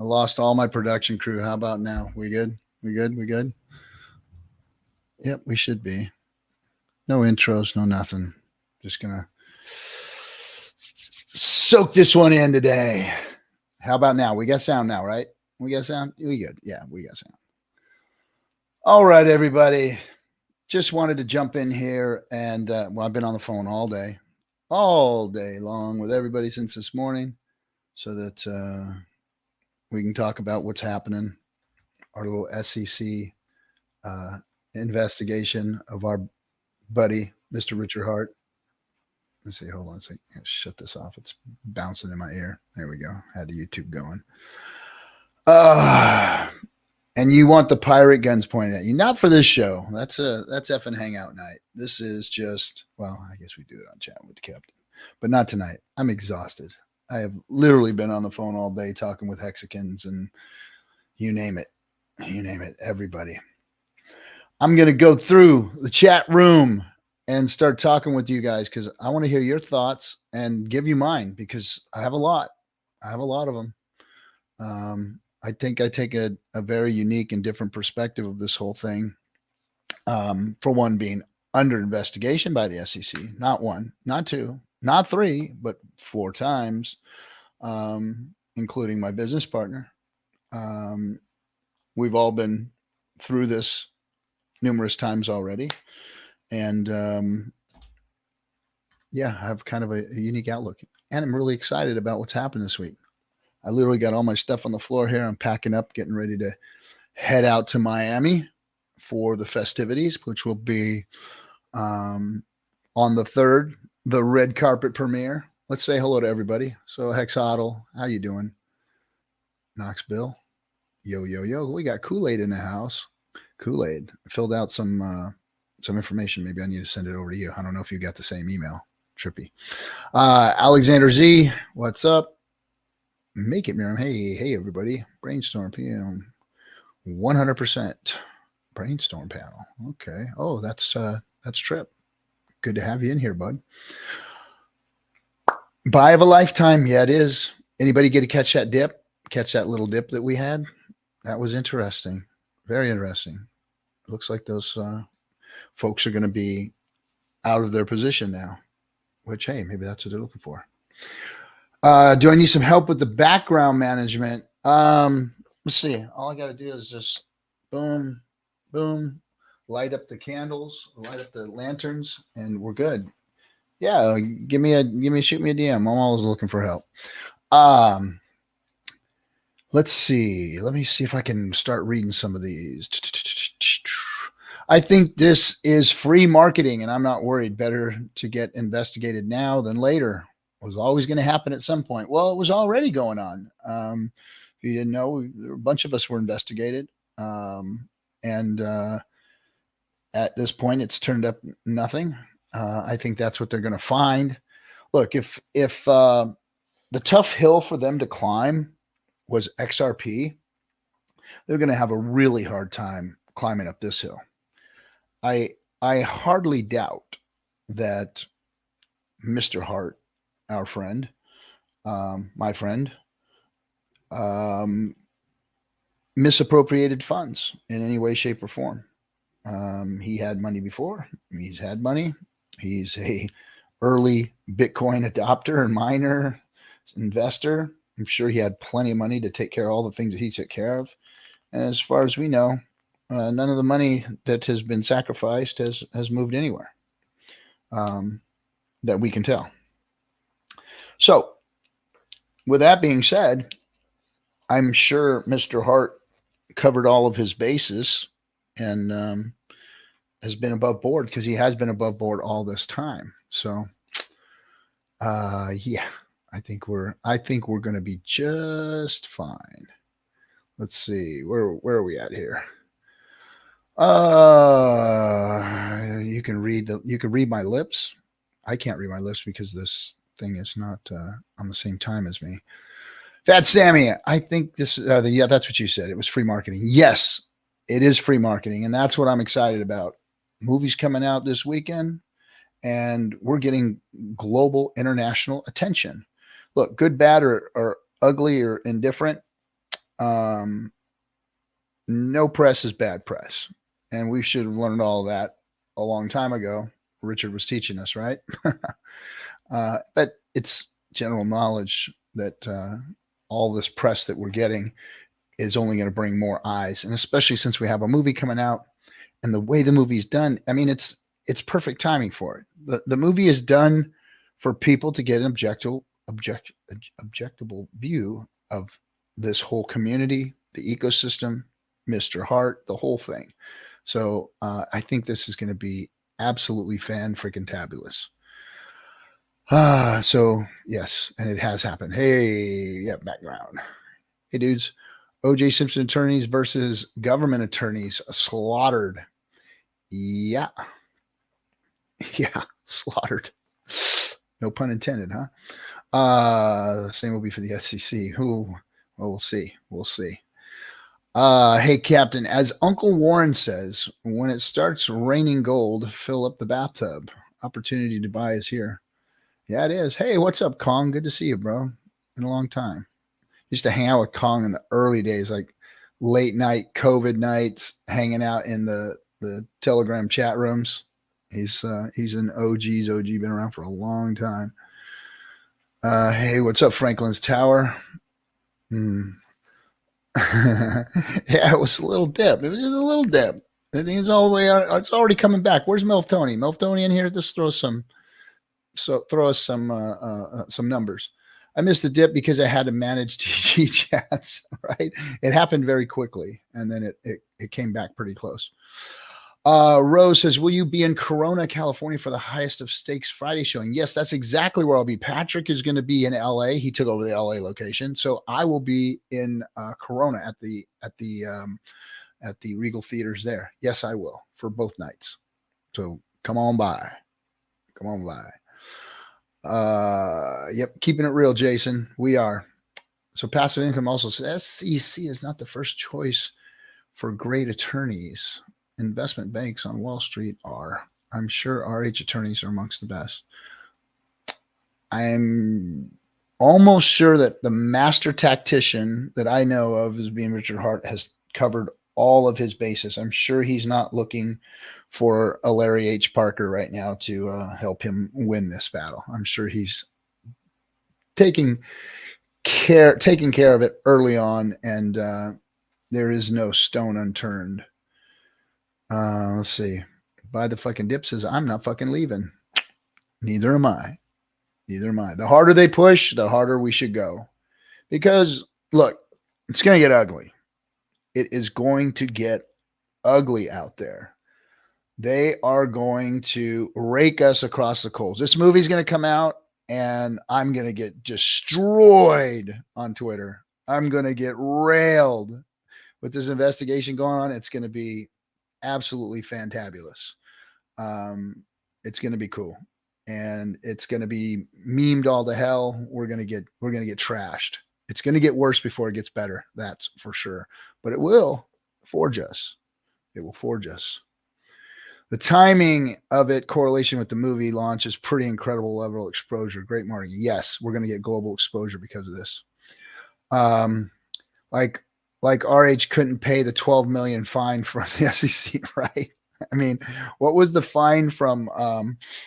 I lost all my production crew. How about now? We good? We good? We good? Yep, we should be. No intros, no nothing. Just gonna soak this one in today. How about now? We got sound now, right? We got sound? We good. Yeah, we got sound. All right, everybody. Just wanted to jump in here and well, I've been on the phone all day long with everybody since this morning so that we can talk about what's happening, our little SEC investigation of our buddy, Mr. Richard Hart. Let's see. Hold on a second. Shut this off. It's bouncing in my ear. There we go. Had the YouTube going. And you want the pirate guns pointed at you. Not for this show. That's FN Hangout night. This is just, well, I guess we do it on chat with the captain. But not tonight. I'm exhausted. I have literally been on the phone all day talking with Hexicans and you name it. You name it. Everybody. I'm going to go through the chat room and start talking with you guys because I want to hear your thoughts and give you mine because I have a lot. I have a lot of them. I think I take a very unique and different perspective of this whole thing. For one, being under investigation by the SEC, not one, not two, not three, but 4 times, including my business partner. We've all been through this numerous times already. And yeah, I have kind of a unique outlook. And I'm really excited about what's happened this week. I literally got all my stuff on the floor here. I'm packing up, getting ready to head out to Miami for the festivities, which will be on the 3rd, the red carpet premiere. Let's say hello to everybody. So Hexodl, how you doing? Knoxville, yo, yo, yo. We got Kool-Aid in the house. Kool-Aid. Filled out some information. Maybe I need to send it over to you. I don't know if you got the same email. Trippy. Alexander Z, what's up? Make it, Miriam. Hey, everybody. Brainstorm PM. 100% brainstorm panel. Okay. Oh, that's Trip. Good to have you in here, bud. Buy of a lifetime. Yeah, it is. Anybody get to catch that dip? Catch that little dip that we had? That was interesting. Very interesting. Looks like those folks are going to be out of their position now, which, hey, maybe that's what they're looking for. Do I need some help with the background management? Let's see. All I got to do is just boom, boom, light up the candles, light up the lanterns, and we're good. Yeah, shoot me a DM. I'm always looking for help. Let's see. Let me see if I can start reading some of these. I think this is free marketing, and I'm not worried. Better to get investigated now than later. It was always going to happen at some point. Well, it was already going on. If you didn't know, a bunch of us were investigated. And at this point, it's turned up nothing. I think that's what they're going to find. Look, if the tough hill for them to climb was XRP, they're going to have a really hard time climbing up this hill. I hardly doubt that Mr. Hart, our friend, my friend, misappropriated funds in any way, shape, or form. He had money before. He's had money. He's a early Bitcoin adopter and miner, investor. I'm sure he had plenty of money to take care of all the things that he took care of. And as far as we know, none of the money that has been sacrificed has moved anywhere that we can tell. So with that being said, I'm sure Mr. Hart covered all of his bases and has been above board because he has been above board all this time. So yeah, I think we're going to be just fine. Let's see, where are we at here? You can read my lips. I can't read my lips because this thing is not on the same time as me. Fat Sammy, I think this, yeah, that's what you said. It was free marketing. Yes, it is free marketing. And that's what I'm excited about. Movies coming out this weekend and we're getting global international attention. Look, good, bad, or ugly or indifferent. No press is bad press. And we should have learned all that a long time ago. Richard was teaching us, right? But it's general knowledge that all this press that we're getting is only going to bring more eyes. And especially since we have a movie coming out and the way the movie's done, I mean, it's perfect timing for it. The movie is done for people to get an objectable view of this whole community, the ecosystem, Mr. Hart, the whole thing. So I think this is going to be absolutely fan-freaking-tabulous. So, yes, and it has happened. Hey, yeah, background. Hey, dudes. O.J. Simpson attorneys versus government attorneys slaughtered. Yeah. Yeah, slaughtered. No pun intended, huh? Same will be for the SEC. Well, we'll see. We'll see. Hey, Captain, as Uncle Warren says, when it starts raining gold, fill up the bathtub. Opportunity to buy is here. Yeah, it is. Hey, what's up, Kong? Good to see you, bro. In a long time. Used to hang out with Kong in the early days, like late night COVID nights, hanging out in the Telegram chat rooms. He's an OG's OG, been around for a long time. Hey, what's up, Franklin's Tower? Yeah, it was a little dip. It was just a little dip. I think it's all the way out. It's already coming back. Where's Melf Tony? Melf Tony in here? Just throw us some numbers. I missed the dip because I had to manage TG chats, right? It happened very quickly, and then it came back pretty close. Rose says, will you be in Corona, California for the Highest of Stakes Friday showing? Yes, that's exactly where I'll be. Patrick is going to be in LA. He took over the LA location. So I will be in Corona at the Regal Theaters there. Yes, I will for both nights. So come on by. Come on by. Yep. Keeping it real, Jason. We are. So passive income also says SEC is not the first choice for great attorneys. Investment banks on Wall Street are. I'm sure RH attorneys are amongst the best. I'm almost sure that the master tactician that I know of as being Richard Hart has covered all of his bases. I'm sure he's not looking for a Larry H. Parker right now to help him win this battle. I'm sure he's taking care of it early on, and there is no stone unturned. Let's see. Buy the fucking dip says, I'm not fucking leaving. Neither am I. Neither am I. The harder they push, the harder we should go. Because, look, it's going to get ugly. It is going to get ugly out there. They are going to rake us across the coals. This movie's going to come out, and I'm going to get destroyed on Twitter. I'm going to get railed with this investigation going on. It's going to be absolutely fantabulous. It's going to be cool, and it's going to be memed all to hell. We're going to get trashed. It's going to get worse before it gets better. That's for sure. But it will forge us. It will forge us. The timing of it, correlation with the movie launch, is pretty incredible level of exposure. Great marketing. Yes, we're going to get global exposure because of this. Like RH couldn't pay the $12 million fine from the SEC, right? I mean, what was the fine from?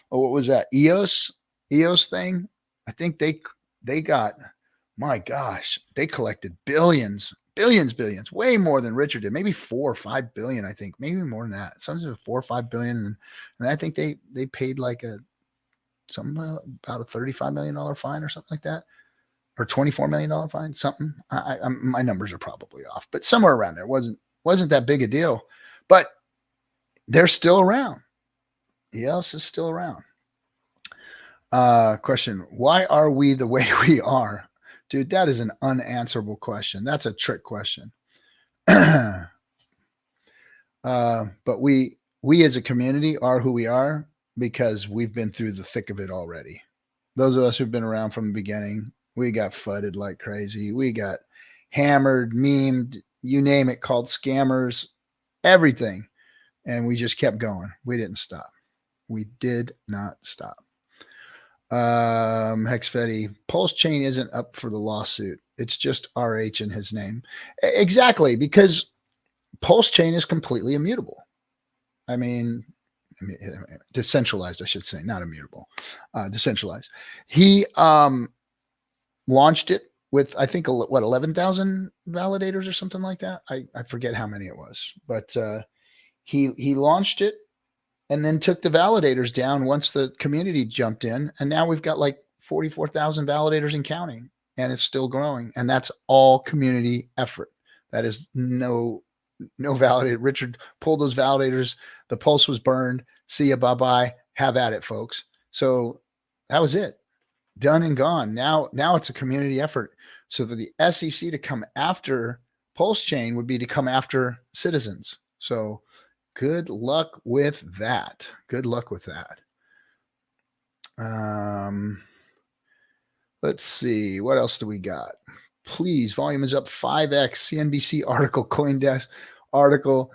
What was that? EOS thing? I think they got. My gosh, they collected billions, way more than Richard did. Maybe 4 or 5 billion. I think maybe more than that. Something 4 or 5 billion, and I think they paid like about a $35 million fine or something like that. Or $24 million fine, something. My numbers are probably off, but somewhere around there. Wasn't that big a deal, but they're still around. EOS is still around. Question: why are we the way we are, dude? That is an unanswerable question. That's a trick question. But we as a community are who we are because we've been through the thick of it already. Those of us who've been around from the beginning. We got fudded like crazy. We got hammered, memed, you name it, called scammers, everything. And we just kept going. We didn't stop. We did not stop. Hexfetti, Pulse Chain isn't up for the lawsuit. It's just RH in his name. Exactly, because Pulse Chain is completely immutable. I mean, decentralized, I should say, not immutable, decentralized. He launched it with, I think, what, 11,000 validators or something like that. I forget how many it was, but he launched it and then took the validators down once the community jumped in. And now we've got like 44,000 validators and counting, and it's still growing. And that's all community effort. That is no validator. Richard pulled those validators. The pulse was burned. See ya. Bye-bye. Have at it, folks. So that was it. Done and gone. Now it's a community effort. So for the SEC to come after Pulse Chain would be to come after citizens. So good luck with that. Good luck with that. Let's see. What else do we got? Please, volume is up 5x. CNBC article, CoinDesk article,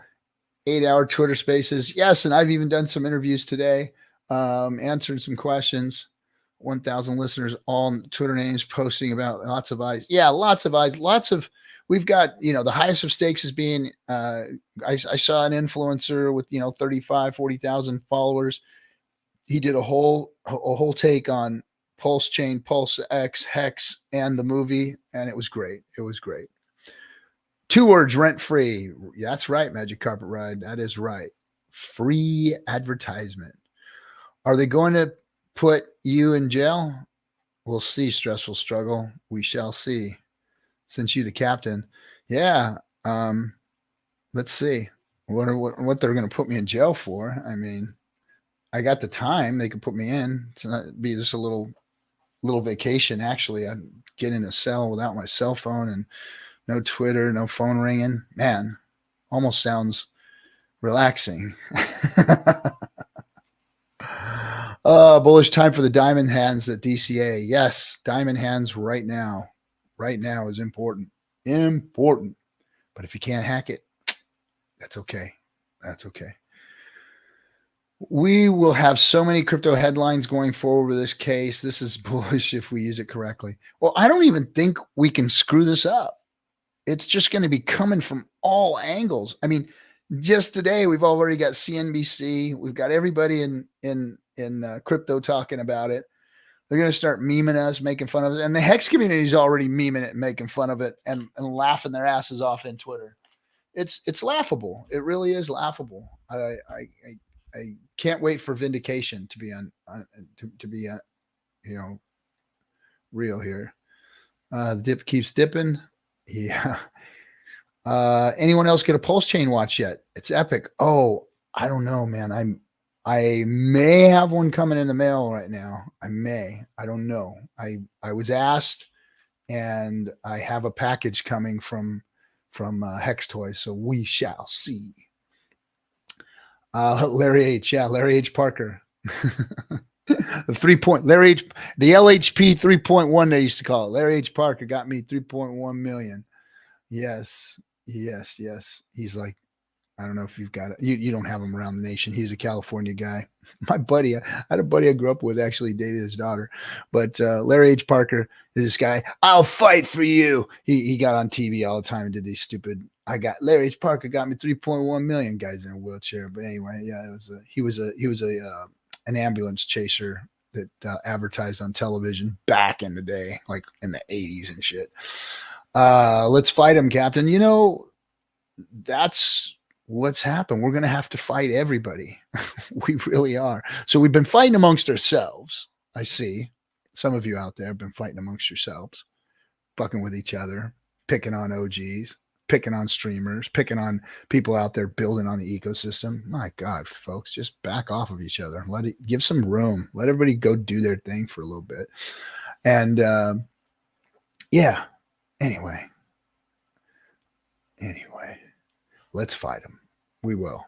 8-hour Twitter Spaces. Yes, and I've even done some interviews today, answering some questions. 1,000 listeners, all Twitter names, posting about lots of eyes. Yeah, lots of eyes. Lots of. We've got, the highest of stakes is being. I saw an influencer with 35, 40,000 followers. He did a whole take on Pulse Chain, Pulse X, Hex, and the movie, and it was great. It was great. 2 words, rent free. That's right, Magic Carpet Ride. That is right. Free advertisement. Are they going to put you in jail? We'll see. Stressful struggle. We shall see. Since you the captain. Yeah. Let's see. What they're going to put me in jail for. I mean, I got the time. They could put me in. It's not be just a little vacation. Actually, I'd get in a cell without my cell phone and no Twitter, no phone ringing. Man, almost sounds relaxing. Bullish time for the diamond hands at DCA. Yes, diamond hands right now. Right now is important. Important. But if you can't hack it, that's okay. That's okay. We will have so many crypto headlines going forward with this case. This is bullish if we use it correctly. Well, I don't even think we can screw this up. It's just going to be coming from all angles. I mean, just today we've already got CNBC. We've got everybody in crypto talking about it. They're going to start memeing us, making fun of it. And the Hex community is already memeing it and making fun of it and laughing their asses off in Twitter. It's laughable. It really is laughable. I can't wait for vindication to be real here. The dip keeps dipping. Yeah. Anyone else get a Pulse Chain watch yet? It's epic. Oh, I don't know, man. I may have one coming in the mail right now. I don't know. I was asked, and I have a package coming from Hex Toys, so we shall see. Larry H. Yeah, Larry H. Parker. The 3-point Larry H. The LHP 3.1 they used to call it. Larry H. Parker got me 3.1 million. Yes. He's like, I don't know if you've got it. You don't have him around the nation. He's a California guy. My buddy, I had a buddy I grew up with, actually dated his daughter. But Larry H. Parker is this guy. I'll fight for you. He got on TV all the time and did these stupid. Larry H. Parker got me 3.1 million. Guys in a wheelchair. But anyway, yeah, he was an ambulance chaser that advertised on television back in the day, like in the 80s and shit. Let's fight him, Captain. That's what's happened. We're going to have to fight everybody. We really are. So we've been fighting amongst ourselves. I see some of you out there have been fighting amongst yourselves, fucking with each other, picking on OGs, picking on streamers, picking on people out there building on the ecosystem. My God, folks, just back off of each other. Give some room. Let everybody go do their thing for a little bit. And yeah. Anyway, let's fight them. We will.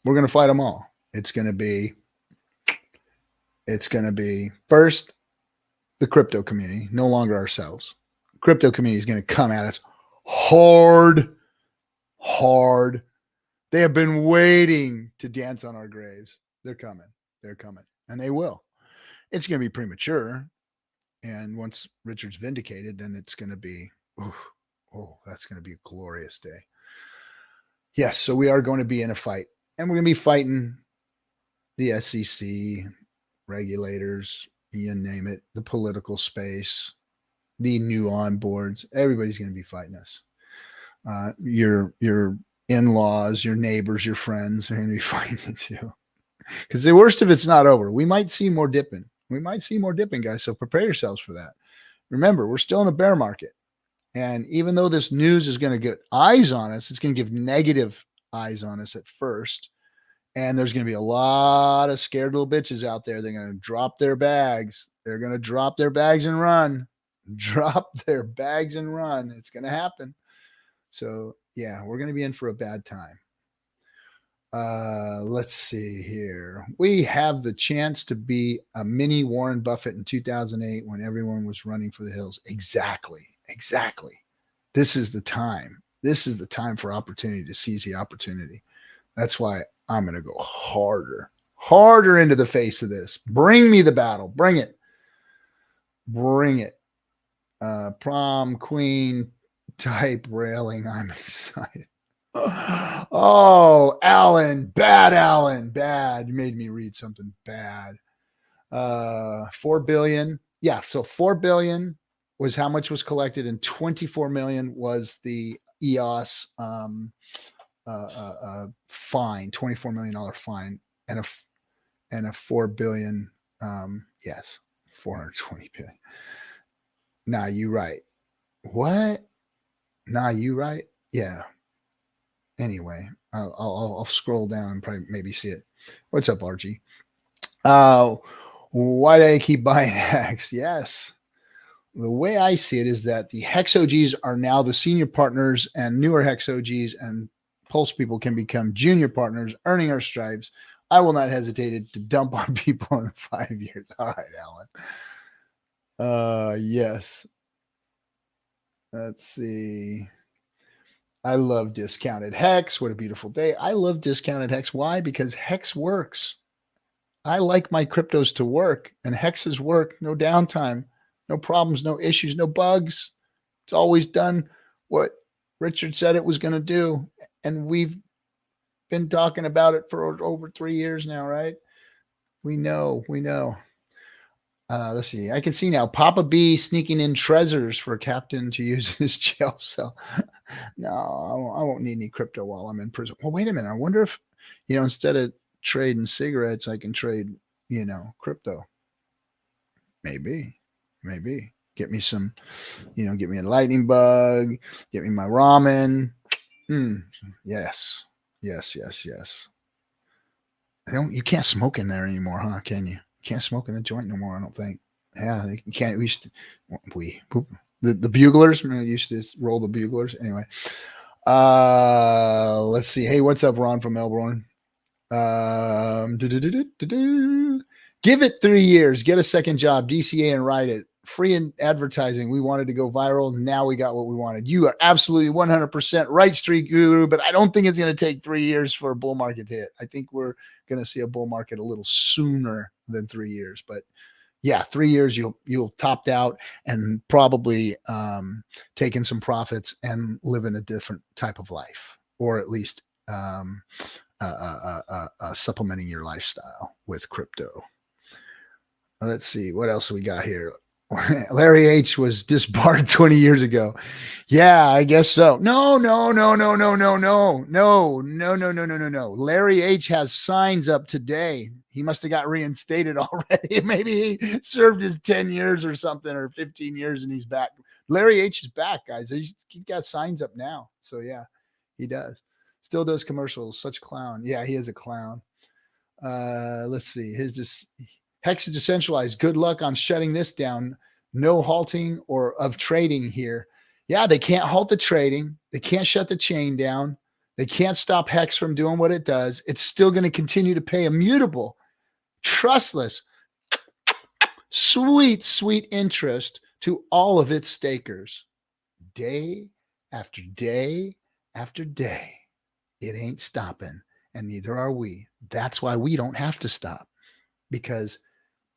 We're going to fight them all. It's going to be first the crypto community, no longer ourselves. Crypto community is going to come at us hard. They have been waiting to dance on our graves. They're coming, and they will. It's going to be premature. And once Richard's vindicated, then it's going to be Oof. Oh, that's going to be a glorious day. Yes, so we are going to be in a fight, and we're going to be fighting the SEC, regulators, you name it, the political space, the new onboards. Everybody's going to be fighting us. Your in-laws, your neighbors, your friends are going to be fighting too. Because the worst of it's not over. We might see more dipping. We might see more dipping, guys. So prepare yourselves for that. Remember, we're still in a bear market. And even though this news is going to get eyes on us, it's going to give negative eyes on us at first. And there's going to be a lot of scared little bitches out there. They're going to drop their bags. They're going to drop their bags and run. Drop their bags and run. It's going to happen. So, yeah, we're going to be in for a bad time. Let's see here. We have the chance to be a mini Warren Buffett in 2008 when everyone was running for the hills. Exactly. This is the time. This is the time for opportunity, to seize the opportunity. That's why I'm going to go harder into the face of this. Bring me the battle. Bring it. Prom queen type railing. I'm excited. Oh, Alan, bad. You made me read something bad. 4 billion. Yeah. So 4 billion was how much was collected, and 24 million was the EOS fine, $24 million fine, and a 4 billion. Yes, 420 billion. Nah, you right. What? Nah, you right. Yeah. Anyway, I'll scroll down and probably maybe see it. What's up, RG? Why do I keep buying Hex? Yes. The way I see it is that the Hex OGs are now the senior partners, and newer Hex OGs and Pulse people can become junior partners, earning our stripes. I will not hesitate to dump on people in 5 years. All right, Alan. Yes. Let's see. I love discounted Hex. What a beautiful day. I love discounted Hex. Why? Because Hex works. I like my cryptos to work, and Hexes work. No downtime, no problems, no issues, no bugs. It's always done what Richard said it was going to do. And we've been talking about it for over 3 years now, right? We know. Let's see. I can see now Papa B sneaking in treasures for Captain to use his jail cell. No, I won't need any crypto while I'm in prison. Well, wait a minute. I wonder if, instead of trading cigarettes, I can trade, crypto. Maybe. Get me some, get me a lightning bug, get me my ramen. Yes. You can't smoke in there anymore, huh? Can you? You can't smoke in the joint no more, I don't think. Yeah, you can't. The buglers, used to roll the buglers. Anyway, let's see. Hey, what's up, Ron from Melbourne? Give it 3 years. Get a second job, DCA, and write it. Free in advertising. We wanted to go viral. Now we got what we wanted. You are absolutely 100% right, Street Guru, but I don't think it's going to take 3 years for a bull market to hit. I think we're going to see a bull market a little sooner than 3 years. But yeah, 3 years you'll topped out and probably taking some profits and living a different type of life, or at least supplementing your lifestyle with crypto. Let's see what else we got here. Larry H was disbarred 20 years ago. Yeah, I guess so. No. Larry H has signs up today. He must have got reinstated already. Maybe he served his 10 years or something, or 15 years, and he's back. Larry H is back, guys. He got signs up now. So yeah, he does. Still does commercials. Such clown. Yeah, he is a clown. Let's see. Hex is decentralized. Good luck on shutting this down. No halting or of trading here. Yeah, they can't halt the trading. They can't shut the chain down. They can't stop Hex from doing what it does. It's still going to continue to pay immutable, trustless, sweet interest to all of its stakers. Day after day after day. It ain't stopping, and neither are we. That's why we don't have to stop, because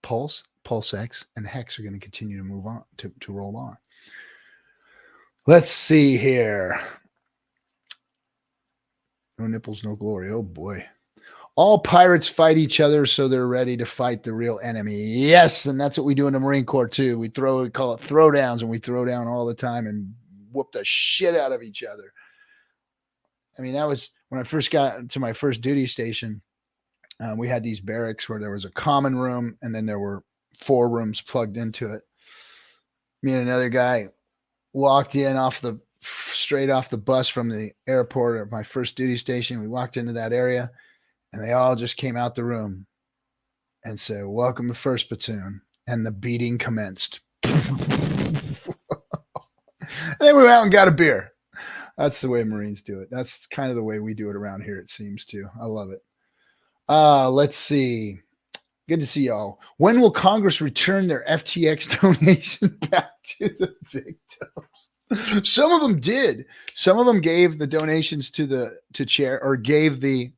Pulse, PulseX, and Hex are going to continue to move on, to roll on. Let's see here. No nipples, no glory. Oh boy. All pirates fight each other, so they're ready to fight the real enemy. Yes, and that's what we do in the Marine Corps too. We call it throwdowns, and we throw down all the time and whoop the shit out of each other. I mean, that was when I first got to my first duty station. We had these barracks where there was a common room, and then there were 4 rooms plugged into it. Me and another guy walked in straight off the bus from the airport at my first duty station. We walked into that area, and they all just came out the room and said, "Welcome to First Platoon." And the beating commenced. And then we went out and got a beer. That's the way Marines do it. That's kind of the way we do it around here, it seems to. I love it. Let's see. Good to see y'all. When will Congress return their FTX donation back to the victims? Some of them did. Some of them gave the donations to chair, or gave the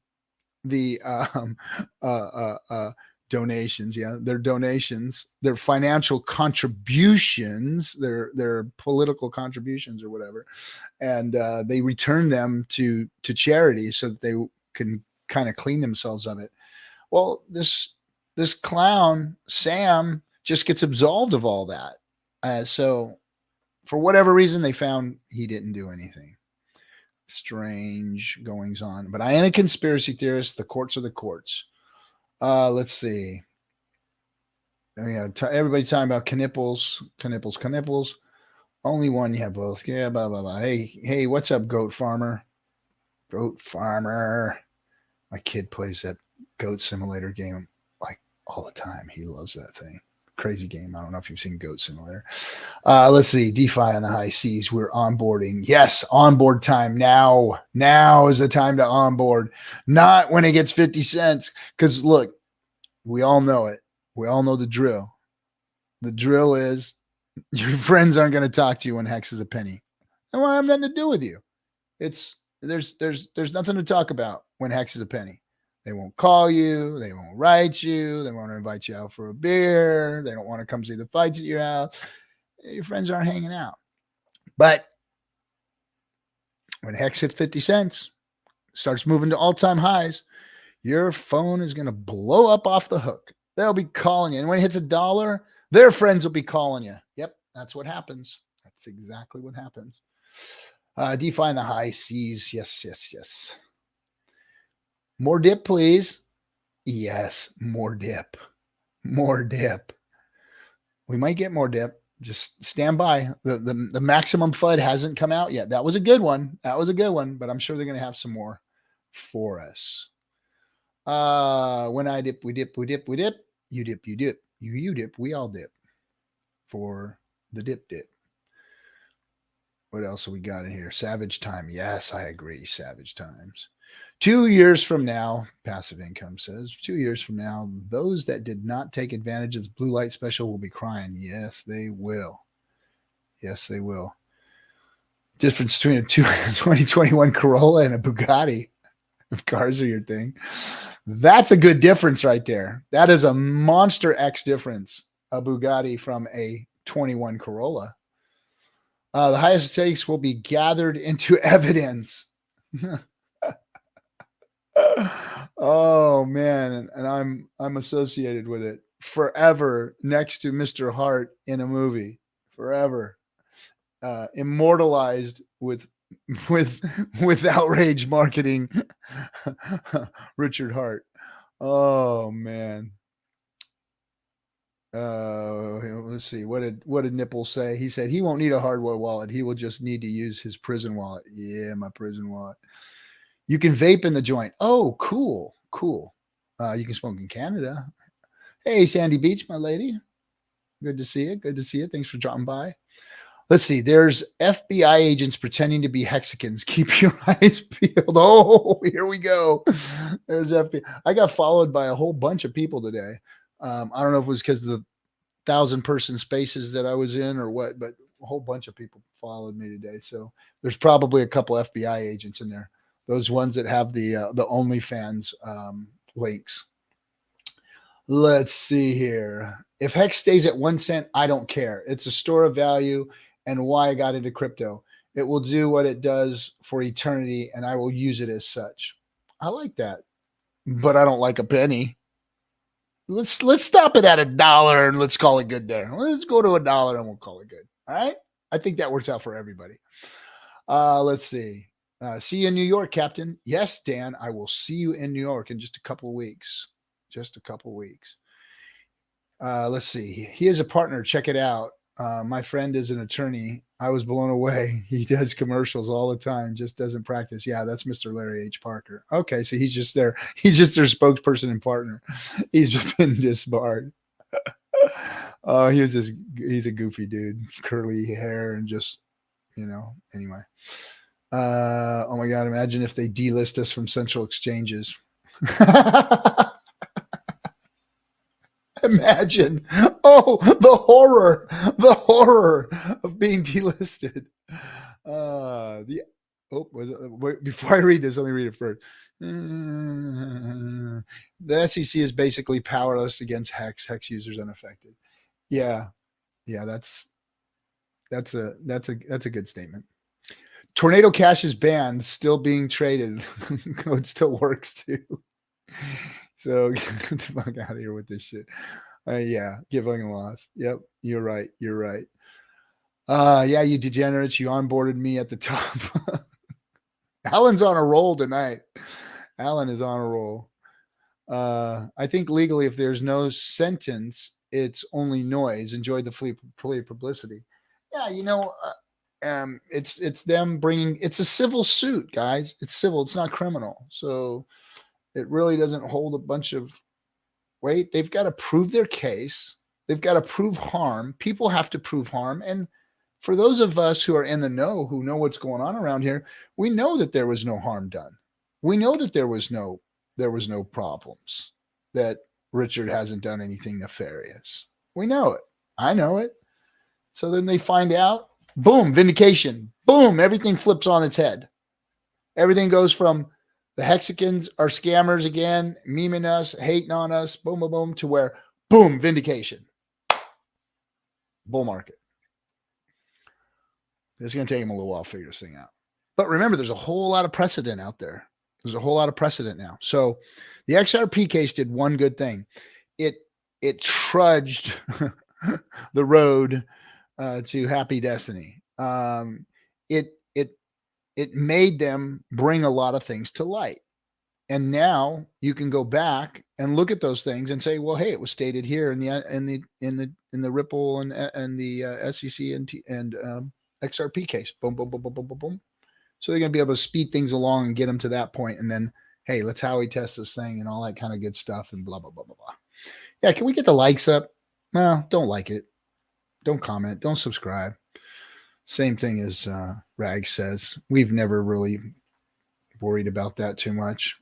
donations. Yeah, their donations, their financial contributions, their political contributions or whatever, and they return them to charity so that they can kind of clean themselves of it. Well, this clown Sam just gets absolved of all that. So for whatever reason, they found he didn't do anything. Strange goings on, but I am a conspiracy theorist. The courts are the courts. Let's see. Yeah, everybody talking about canipples. Only one, yeah, both. Yeah, blah blah blah. Hey, what's up, goat farmer? Goat farmer. My kid plays that goat simulator game like all the time. He loves that thing. Crazy game. I don't know if you've seen Goat Simulator. Let's see. DeFi on the high seas. We're onboarding. Yes, onboard time now. Now is the time to onboard, not when it gets 50 cents. Because look, we all know it. We all know the drill. The drill is your friends aren't going to talk to you when Hex is a penny. It won't have nothing to do with you. There's nothing to talk about when Hex is a penny. They won't call you. They won't write you. They won't invite you out for a beer. They don't want to come see the fights at your house. Your friends aren't hanging out. But when Hex hits 50 cents, starts moving to all-time highs, your phone is going to blow up off the hook. They'll be calling you. And when it hits $1, their friends will be calling you. Yep, that's what happens. That's exactly what happens. Define the high seas. Yes. More dip, please. Yes, more dip. More dip. We might get more dip. Just stand by. The maximum FUD hasn't come out yet. That was a good one. But I'm sure they're going to have some more for us. When I dip, we dip. You dip, you dip. You dip, we all dip. For the dip. What else have we got in here? Savage time. Yes, I agree. Savage times. 2 years from now, passive income says, 2 years from now, those that did not take advantage of the blue light special will be crying. Yes, they will. Difference between a 2021 Corolla and a Bugatti, if cars are your thing. That's a good difference right there. That is a monster X difference, a Bugatti from a 21 Corolla. The highest stakes will be gathered into evidence. Oh man, and I'm associated with it forever, next to Mr. Hart in a movie, forever, immortalized with outrage marketing. Richard Hart. Oh man. Let's see. What did Nipple say? He said he won't need a hardware wallet. He will just need to use his prison wallet. Yeah, my prison wallet. You can vape in the joint. Oh, cool. You can smoke in Canada. Hey, Sandy Beach, my lady. Good to see you. Thanks for dropping by. Let's see. There's FBI agents pretending to be Hexicans. Keep your eyes peeled. Oh, here we go. There's FBI. I got followed by a whole bunch of people today. I don't know if it was because of the 1,000-person spaces that I was in or what, but a whole bunch of people followed me today. So there's probably a couple FBI agents in there. Those ones that have the OnlyFans links. Let's see here. If Hex stays at 1 cent, I don't care. It's a store of value and why I got into crypto. It will do what it does for eternity, and I will use it as such. I like that, but I don't like a penny. Let's stop it at $1 and let's call it good there. Let's go to $1 and we'll call it good. All right. I think that works out for everybody. Let's see. See you in New York, Captain. Yes, Dan, I will see you in New York in just a couple of weeks. Just a couple of weeks. Let's see. He is a partner. Check it out. My friend is an attorney. I was blown away. He does commercials all the time, just doesn't practice. Yeah, that's Mr. Larry H. Parker. Okay, so he's just their spokesperson and partner. He's been disbarred. He's a goofy dude, curly hair and just, anyway. Oh my God, imagine if they delist us from central exchanges. Imagine. Oh, the horror of being delisted. Before I read this, let me read it first. The SEC is basically powerless against hex users unaffected. Yeah, that's a good statement. Tornado Cash is banned, still being traded. Code still works too. So get the fuck out of here with this shit. Yeah, giving a loss. Yep, you're right. Yeah, you degenerates, you onboarded me at the top. Alan's on a roll tonight. Alan is on a roll. I think legally, if there's no sentence, it's only noise. Enjoy the free publicity. Yeah, it's them bringing. It's a civil suit, guys. It's civil. It's not criminal. So it really doesn't hold a bunch of weight. They've got to prove their case. They've got to prove harm. People have to prove harm. And for those of us who are in the know, who know what's going on around here, we know that there was no harm done. We know that there was no problems, that Richard hasn't done anything nefarious. We know it. I know it. So then they find out, boom, vindication. Boom, everything flips on its head. Everything goes from the Hexicans are scammers again, memeing us, hating on us, boom, boom, boom, to where, boom, vindication. Bull market. It's going to take them a little while to figure this thing out. But remember, there's a whole lot of precedent out there. There's a whole lot of precedent now. So the XRP case did one good thing. It trudged the road to happy destiny. It made them bring a lot of things to light. And now you can go back and look at those things and say, well, hey, it was stated here in the Ripple and the SEC and XRP case. Boom, boom, boom, boom, boom, boom, boom. So they're going to be able to speed things along and get them to that point. And then, hey, let's how we test this thing and all that kind of good stuff and blah, blah, blah, blah, blah. Yeah, can we get the likes up? No, don't like it. Don't comment. Don't subscribe. Same thing as Rag says. We've never really worried about that too much.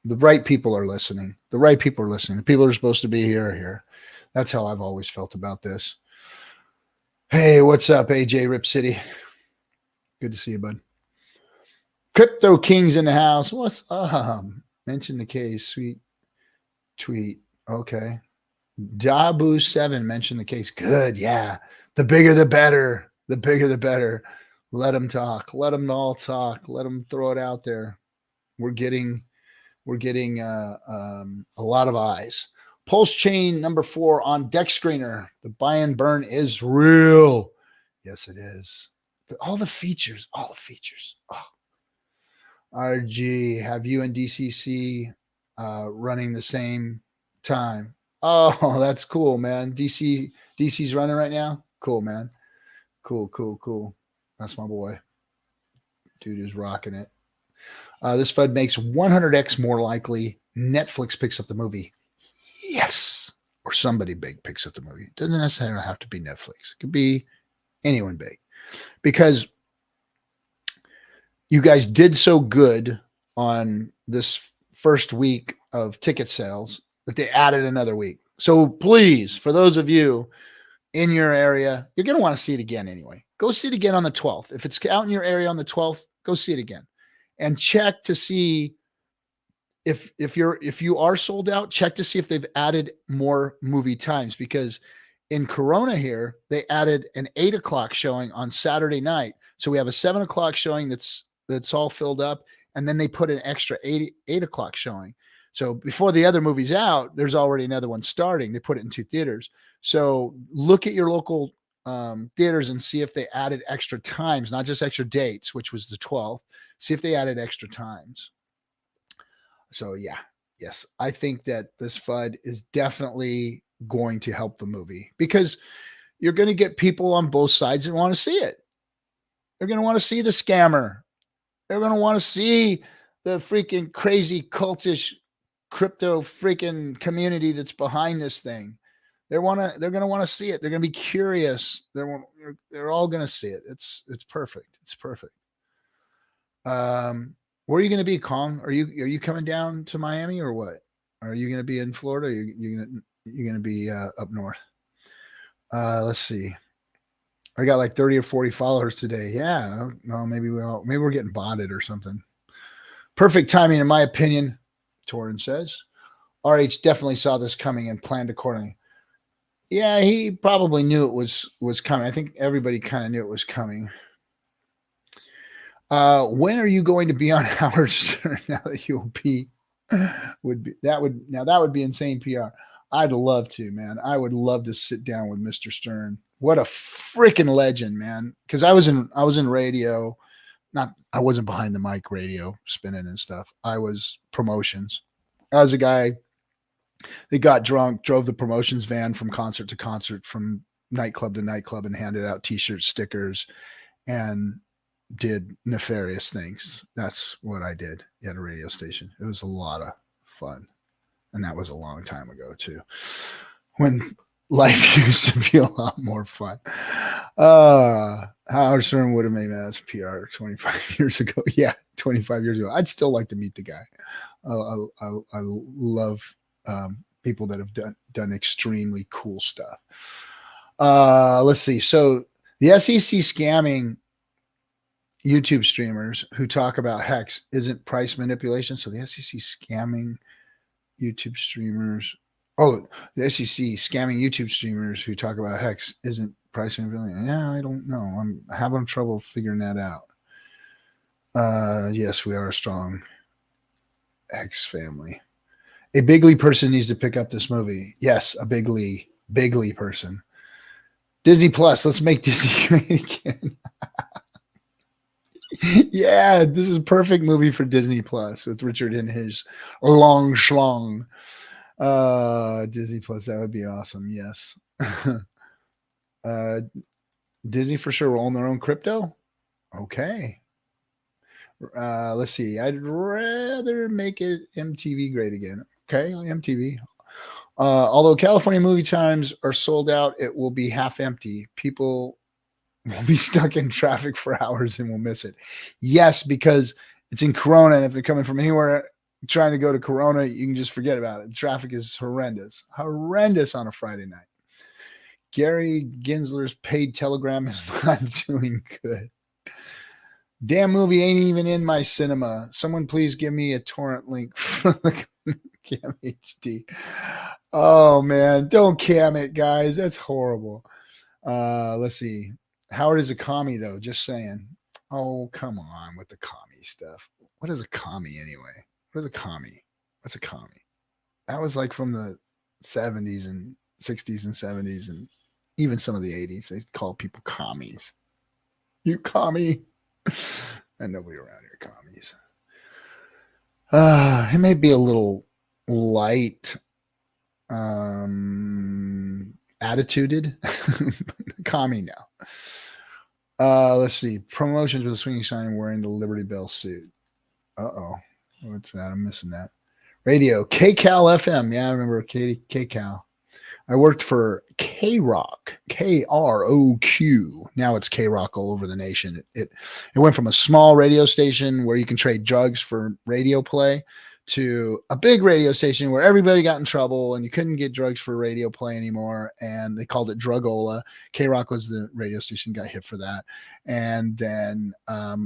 The right people are listening. The right people are listening. The people who are supposed to be here are here. That's how I've always felt about this. Hey, what's up, AJ Rip City? Good to see you, bud. Crypto Kings in the house. What's up? Mention the case. Sweet tweet. Okay. Dabu7 mentioned the case. Good. Yeah. The bigger, the better. The bigger, the better. Let them talk. Let them all talk. Let them throw it out there. We're getting a lot of eyes. Pulse chain number 4 on deck screener. The buy and burn is real. Yes, it is. All the features. Oh. RG, have you and DCC running the same time? Oh, that's cool, man. DC's running right now. Cool, man. Cool. That's my boy. Dude is rocking it. This FUD makes 100x more likely Netflix picks up the movie. Yes. Or somebody big picks up the movie. It doesn't necessarily have to be Netflix. It could be anyone big. Because you guys did so good on this first week of ticket sales that they added another week. So please, for those of you in your area, you're going to want to see it again anyway. Go see it again on the 12th. If it's out in your area on the 12th, go see it again. And check to see if you are sold out, check to see if they've added more movie times, because in Corona here, they added an 8 o'clock showing on Saturday night. So we have a 7 o'clock showing that's all filled up, and then they put an extra 8 o'clock showing. So before the other movie's out, there's already another one starting. They put it in 2 theaters. So look at your local theaters and see if they added extra times, not just extra dates, which was the 12th. See if they added extra times. So yeah, yes, I think that this FUD is definitely going to help the movie, because you're going to get people on both sides that want to see it. They're going to want to see the scammer. They're going to want to see the freaking crazy cultish crypto freaking community that's behind this thing. They're going to want to see it. They're going to be curious. They're all going to see it. It's perfect. It's perfect. Where are you going to be, Kong? Are you coming down to Miami or what? Are you going to be in Florida? Or you're going to be up north? Let's see. I got like 30 or 40 followers today. Yeah. Well, maybe we're getting botted or something. Perfect timing, in my opinion, Torin says. RH definitely saw this coming and planned accordingly. Yeah, he probably knew it was coming. I think everybody kind of knew it was coming. When are you going to be on Howard Stern? Now that you'll be would be insane PR. I'd love to, man. I would love to sit down with Mr. Stern. What a freaking legend, man. Because I was in radio. I wasn't behind the mic radio spinning and stuff. I was promotions. I was a guy that got drunk, drove the promotions van from concert to concert, from nightclub to nightclub, and handed out t-shirts, stickers, and did nefarious things. That's what I did at a radio station. It was a lot of fun. And that was a long time ago too, when life used to be a lot more fun. Howard Stern would have made mass PR 25 years ago. Yeah, 25 years ago. I'd still like to meet the guy. I love people that have done extremely cool stuff. Let's see. So the SEC scamming YouTube streamers who talk about hex isn't price manipulation. So the SEC scamming YouTube streamers. Oh, the SEC scamming YouTube streamers who talk about hex isn't price manipulation. Yeah, I don't know. I'm having trouble figuring that out. Yes, we are a strong hex family. A bigly person needs to pick up this movie. Yes, a bigly person. Disney Plus. Let's make Disney great again. Yeah, this is a perfect movie for Disney Plus with Richard and his long schlong. Disney Plus, that would be awesome. Yes. Disney for sure will own their own crypto. Okay. Let's see. I'd rather make it MTV great again. Okay, MTV. Although California movie times are sold out, it will be half empty. People will be stuck in traffic for hours and will miss it. Yes, because it's in Corona, and if you're coming from anywhere trying to go to Corona, you can just forget about it. The traffic is horrendous on a Friday night. Gary Gensler's paid telegram is not doing good. Damn movie ain't even in my cinema. Someone please give me a torrent link for the Cam HD. Oh man, don't cam it, guys. That's horrible. Let's see. Howard is a commie, though. Just saying. Oh, come on with the commie stuff. What is a commie anyway? What is a commie? What's a commie? That was like from the 70s and 60s and 70s and even some of the 80s. They call people commies. You commie. And nobody around here commies. It may be a little light attituded. Commie now. Let's see. Promotions with a swinging sign wearing the Liberty Bell suit. Uh-oh. What's that? I'm missing that. Radio. KCal FM. Yeah, I remember KCal. I worked for K-Rock. KROQ. Now it's K-Rock all over the nation. It went from a small radio station where you can trade drugs for radio play to a big radio station where everybody got in trouble and you couldn't get drugs for radio play anymore. And they called it Drugola. K-Rock was the radio station, got hit for that. And then a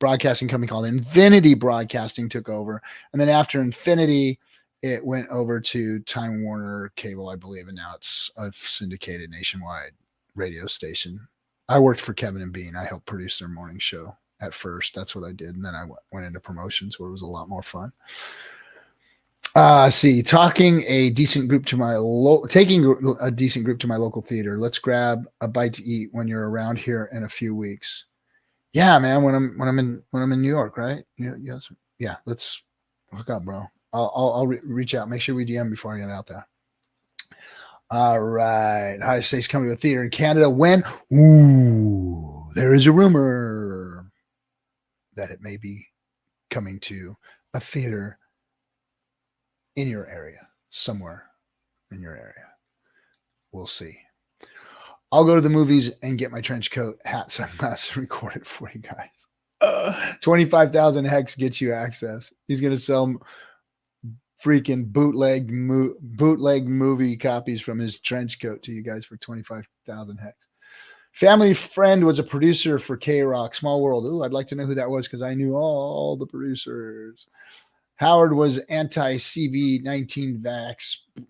broadcasting company called Infinity Broadcasting took over. And then after Infinity, it went over to Time Warner Cable, I believe. And now it's a syndicated nationwide radio station. I worked for Kevin and Bean. I helped produce their morning show at first. That's what I did. And then I went into promotions where it was a lot more fun. Taking a decent group to my local theater. Let's grab a bite to eat when you're around here in a few weeks. Yeah, man. When I'm in New York, right? Yes. Yeah. Let's hook up, bro. I'll reach out. Make sure we DM before I get out there. All right. High Stakes coming to a theater in Canada. When? Ooh, there is a rumor that it may be coming to a theater in your area, somewhere in your area. We'll see. I'll go to the movies and get my trench coat, hat, sunglasses, and record it for you guys. 25,000 hex gets you access. He's going to sell freaking bootleg movie copies from his trench coat to you guys for 25,000 hex. Family friend was a producer for K-Rock, Small World. Ooh, I'd like to know who that was because I knew all the producers. Howard was anti-CV-19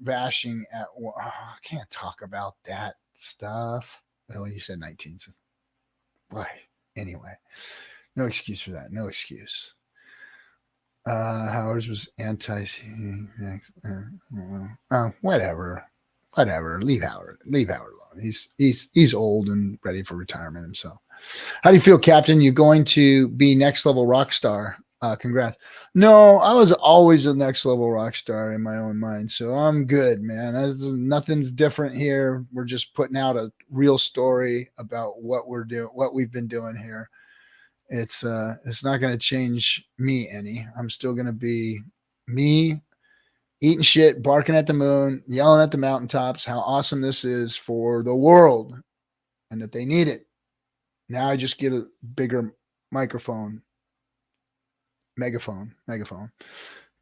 bashing at. I can't talk about that stuff. Oh, he said 19. Why? Anyway, no excuse for that. No excuse. Howard's was anti-CV. Whatever. Leave Howard alone. He's old and ready for retirement himself. How do you feel, Captain? You're going to be next level rock star. Congrats. No, I was always a next level rock star in my own mind. So I'm good, man. Nothing's different here. We're just putting out a real story about what we're doing, what we've been doing here. It's not going to change me any. I'm still going to be me, eating shit, barking at the moon, yelling at the mountaintops, how awesome this is for the world and that they need it. Now I just get a bigger megaphone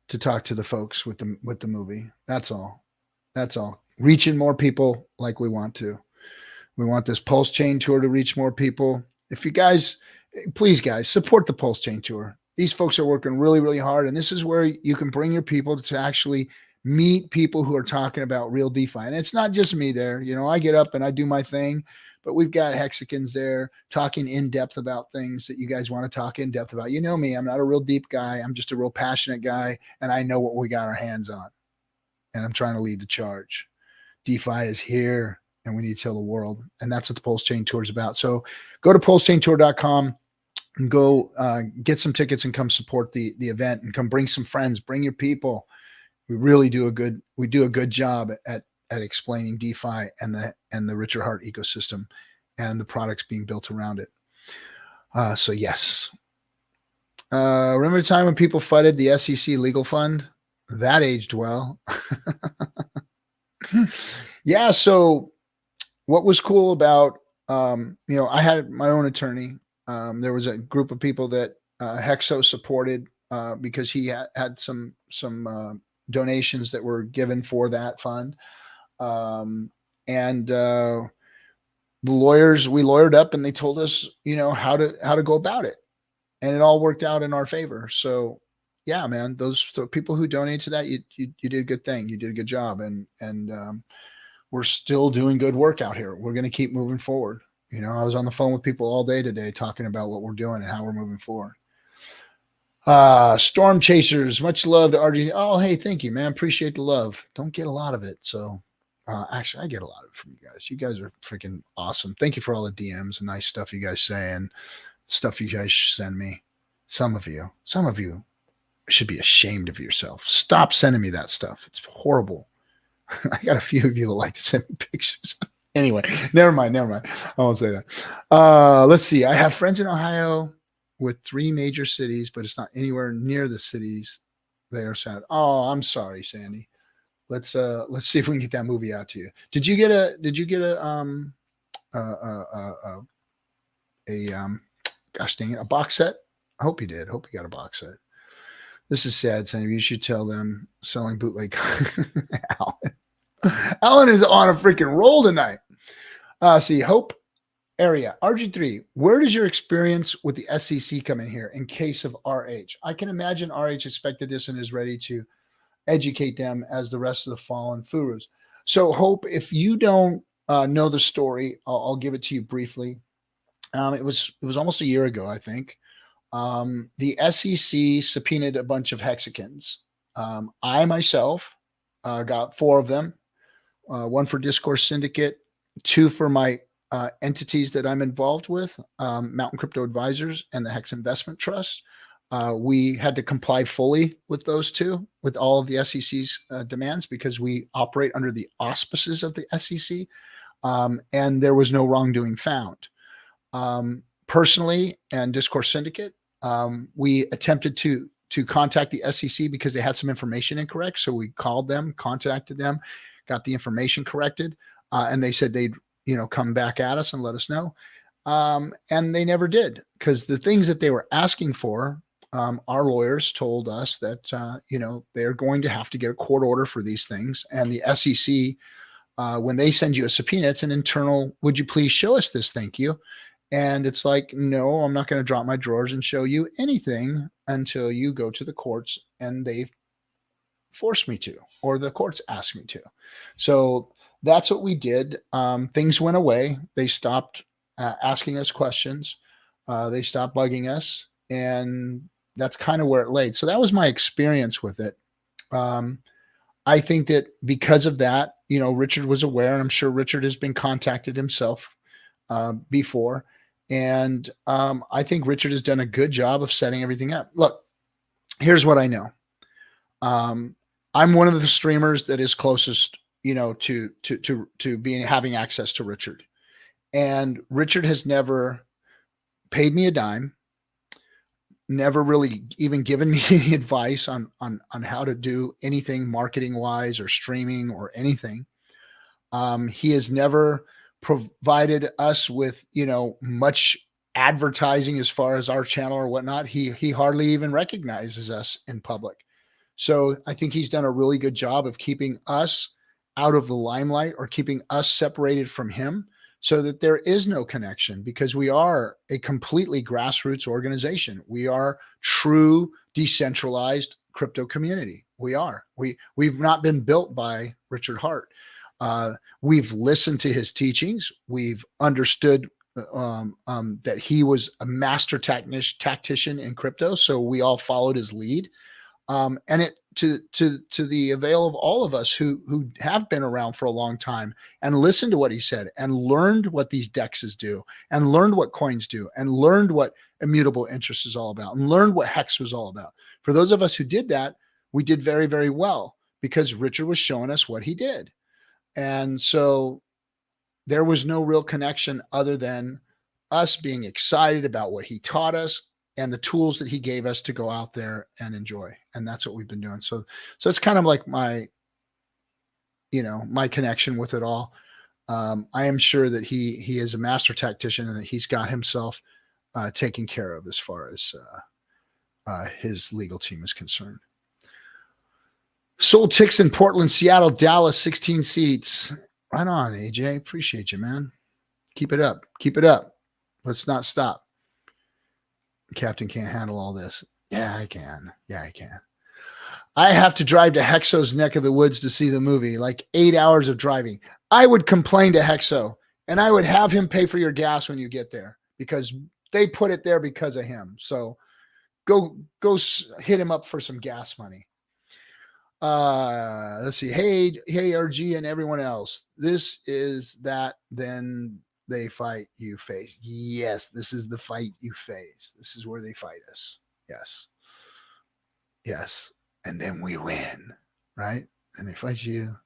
to talk to the folks with the movie. That's all. Reaching more people like we want to. We want this Pulse Chain tour to reach more people. If you guys, please guys, support the Pulse Chain tour. These folks are working really, really hard. And this is where you can bring your people to actually meet people who are talking about real DeFi. And it's not just me there. I get up and I do my thing, but we've got Hexicans there talking in depth about things that you guys want to talk in depth about. You know me, I'm not a real deep guy. I'm just a real passionate guy. And I know what we got our hands on. And I'm trying to lead the charge. DeFi is here and we need to tell the world. And that's what the Pulse Chain Tour is about. So go to pulsechaintour.com and go get some tickets and come support the event and come bring some friends, bring your people. We really do a good job at explaining DeFi and the Richard Heart ecosystem and the products being built around it. So yes. Remember the time when people flooded the SEC legal fund? That aged well. Yeah. So what was cool about, I had my own attorney. There was a group of people that Hexo supported because he had some donations that were given for that fund. The lawyers, we lawyered up and they told us, how to go about it. And it all worked out in our favor. So yeah, man, those people who donate to that, you did a good thing. You did a good job. And we're still doing good work out here. We're going to keep moving forward. I was on the phone with people all day today talking about what we're doing and how we're moving forward. Storm Chasers, much love to RG. Oh, hey, thank you, man. Appreciate the love. Don't get a lot of it. So actually, I get a lot of it from you guys. You guys are freaking awesome. Thank you for all the DMs and nice stuff you guys say and stuff you guys send me. Some of you should be ashamed of yourself. Stop sending me that stuff. It's horrible. I got a few of you that like to send me pictures. Anyway, never mind. I won't say that. Let's see. I have friends in Ohio with 3 major cities, but it's not anywhere near the cities they are sad. Oh, I'm sorry, Sandy. Let's see if we can get that movie out to you. Did you get a gosh dang it, a box set? I hope you did. I hope you got a box set. This is sad, Sandy. You should tell them selling bootleg. Alan is on a freaking roll tonight. See, Hope area, RG3, where does your experience with the SEC come in here in case of RH? I can imagine RH expected this and is ready to educate them as the rest of the fallen Furus. So Hope, if you don't know the story, I'll give it to you briefly. It was almost a year ago, I think. The SEC subpoenaed a bunch of hexagons. I myself got 4 of them, 1 for Discourse Syndicate, 2 for my entities that I'm involved with, Mountain Crypto Advisors and the Hex Investment Trust. We had to comply fully with those 2, with all of the SEC's demands, because we operate under the auspices of the SEC, and there was no wrongdoing found. Personally, and Discourse Syndicate, we attempted to contact the SEC because they had some information incorrect. So we called them, contacted them, got the information corrected, and they said they'd come back at us and let us know. And they never did, because the things that they were asking for, our lawyers told us that they're going to have to get a court order for these things, and the SEC, when they send you a subpoena, it's an internal, would you please show us this? Thank you. And it's like, no, I'm not going to drop my drawers and show you anything until you go to the courts and they force me to, or the courts ask me to. So that's what we did. Things went away. They stopped asking us questions. They stopped bugging us. And that's kind of where it laid. So that was my experience with it. I think that because of that, Richard was aware, and I'm sure Richard has been contacted himself before. And I think Richard has done a good job of setting everything up. Look, here's what I know. I'm one of the streamers that is closest, to having access to Richard. And Richard has never paid me a dime, never really even given me any advice on how to do anything marketing wise or streaming or anything. He has never provided us with, much advertising as far as our channel or whatnot. He hardly even recognizes us in public. So I think he's done a really good job of keeping us out of the limelight, or keeping us separated from him, so that there is no connection, because we are a completely grassroots organization. We are true decentralized crypto community. We are. We've not been built by Richard Hart. We've listened to his teachings. We've understood that he was a master tactician in crypto. So we all followed his lead. And it to the avail of all of us who have been around for a long time and listened to what he said and learned what these dexes do, and learned what coins do, and learned what immutable interest is all about, and learned what hex was all about. For those of us who did that, we did very, very well, because Richard was showing us what he did. And so there was no real connection other than us being excited about what he taught us and the tools that he gave us to go out there and enjoy. And that's what we've been doing. So it's kind of like my connection with it all. I am sure that he is a master tactician, and that he's got himself taken care of as far as his legal team is concerned. Soul Ticks in Portland, Seattle, Dallas, 16 seats. Right on, AJ. Appreciate you, man. Keep it up. Keep it up. Let's not stop. Captain can't handle all this. Yeah, I can. Yeah, I can. I have to drive to Hexo's neck of the woods to see the movie, like 8 hours of driving. I would complain to Hexo, and I would have him pay for your gas when you get there, because they put it there because of him. So go hit him up for some gas money. Let's see. Hey, RG and everyone else. This is that then they fight you face. Yes, this is the fight you face. This is where they fight us. Yes. Yes. And then we win, right? And they fight you,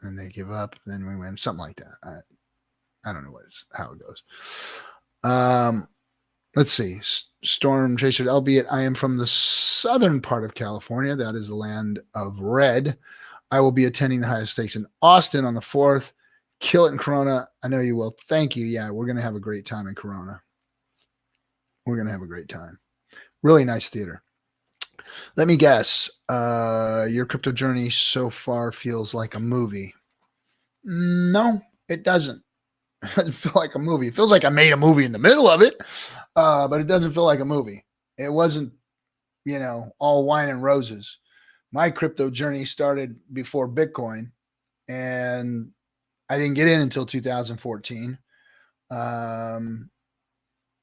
and they give up, then we win. Something like that. I don't know how it goes. Let's see. Storm Chaser, albeit I am from the southern part of California. That is the land of red. I will be attending the highest stakes in Austin on the 4th. Kill it in Corona. I know you will. Thank you. Yeah, we're going to have a great time in Corona. We're going to have a great time. Really nice theater. Let me guess. Your crypto journey so far feels like a movie. No, it doesn't. It doesn't feel like a movie. It feels like I made a movie in the middle of it, but it doesn't feel like a movie. It wasn't, all wine and roses. My crypto journey started before Bitcoin, and I didn't get in until 2014.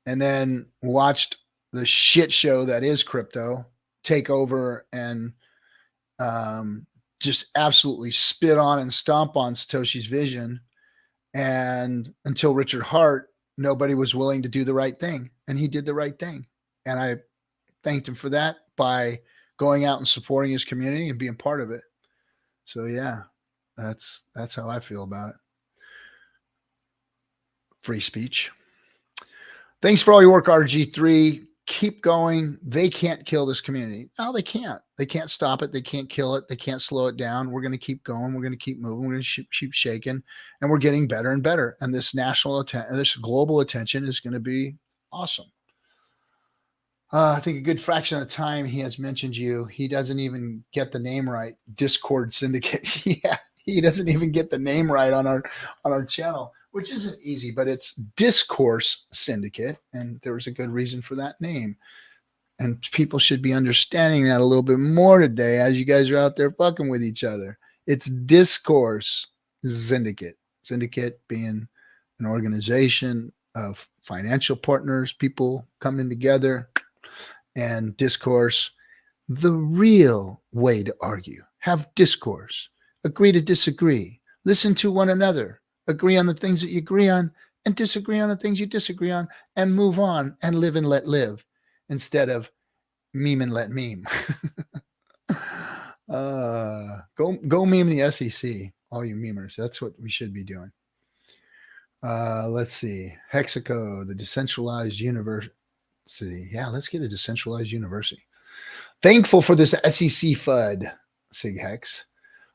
and then watched the shit show that is crypto take over and just absolutely spit on and stomp on Satoshi's vision. And until Richard Hart, nobody was willing to do the right thing. And he did the right thing. And I thanked him for that by going out and supporting his community and being part of it. So yeah, that's how I feel about it. Free speech. Thanks for all your work, RG3. Keep going. They can't kill this community. No, they can't. They can't stop it. They can't kill it. They can't slow it down. We're going to keep going. We're going to keep moving. We're going to keep shaking, and we're getting better and better. And this this global attention is going to be awesome. I think a good fraction of the time he has mentioned you, he doesn't even get the name right. Discord Syndicate. Yeah, he doesn't even get the name right on our channel, which isn't easy, but it's Discourse Syndicate, and there was a good reason for that name. And people should be understanding that a little bit more today as you guys are out there fucking with each other. It's Discourse Syndicate. Syndicate being an organization of financial partners, people coming together, and discourse, the real way to argue. Have discourse. Agree to disagree. Listen to one another. Agree on the things that you agree on and disagree on the things you disagree on, and move on and live and let live instead of meme and let meme. Go meme the SEC, all you memers. That's what we should be doing. Let's see. Hexaco, the decentralized university. Yeah, let's get a decentralized university. Thankful for this SEC FUD, Sig Hex,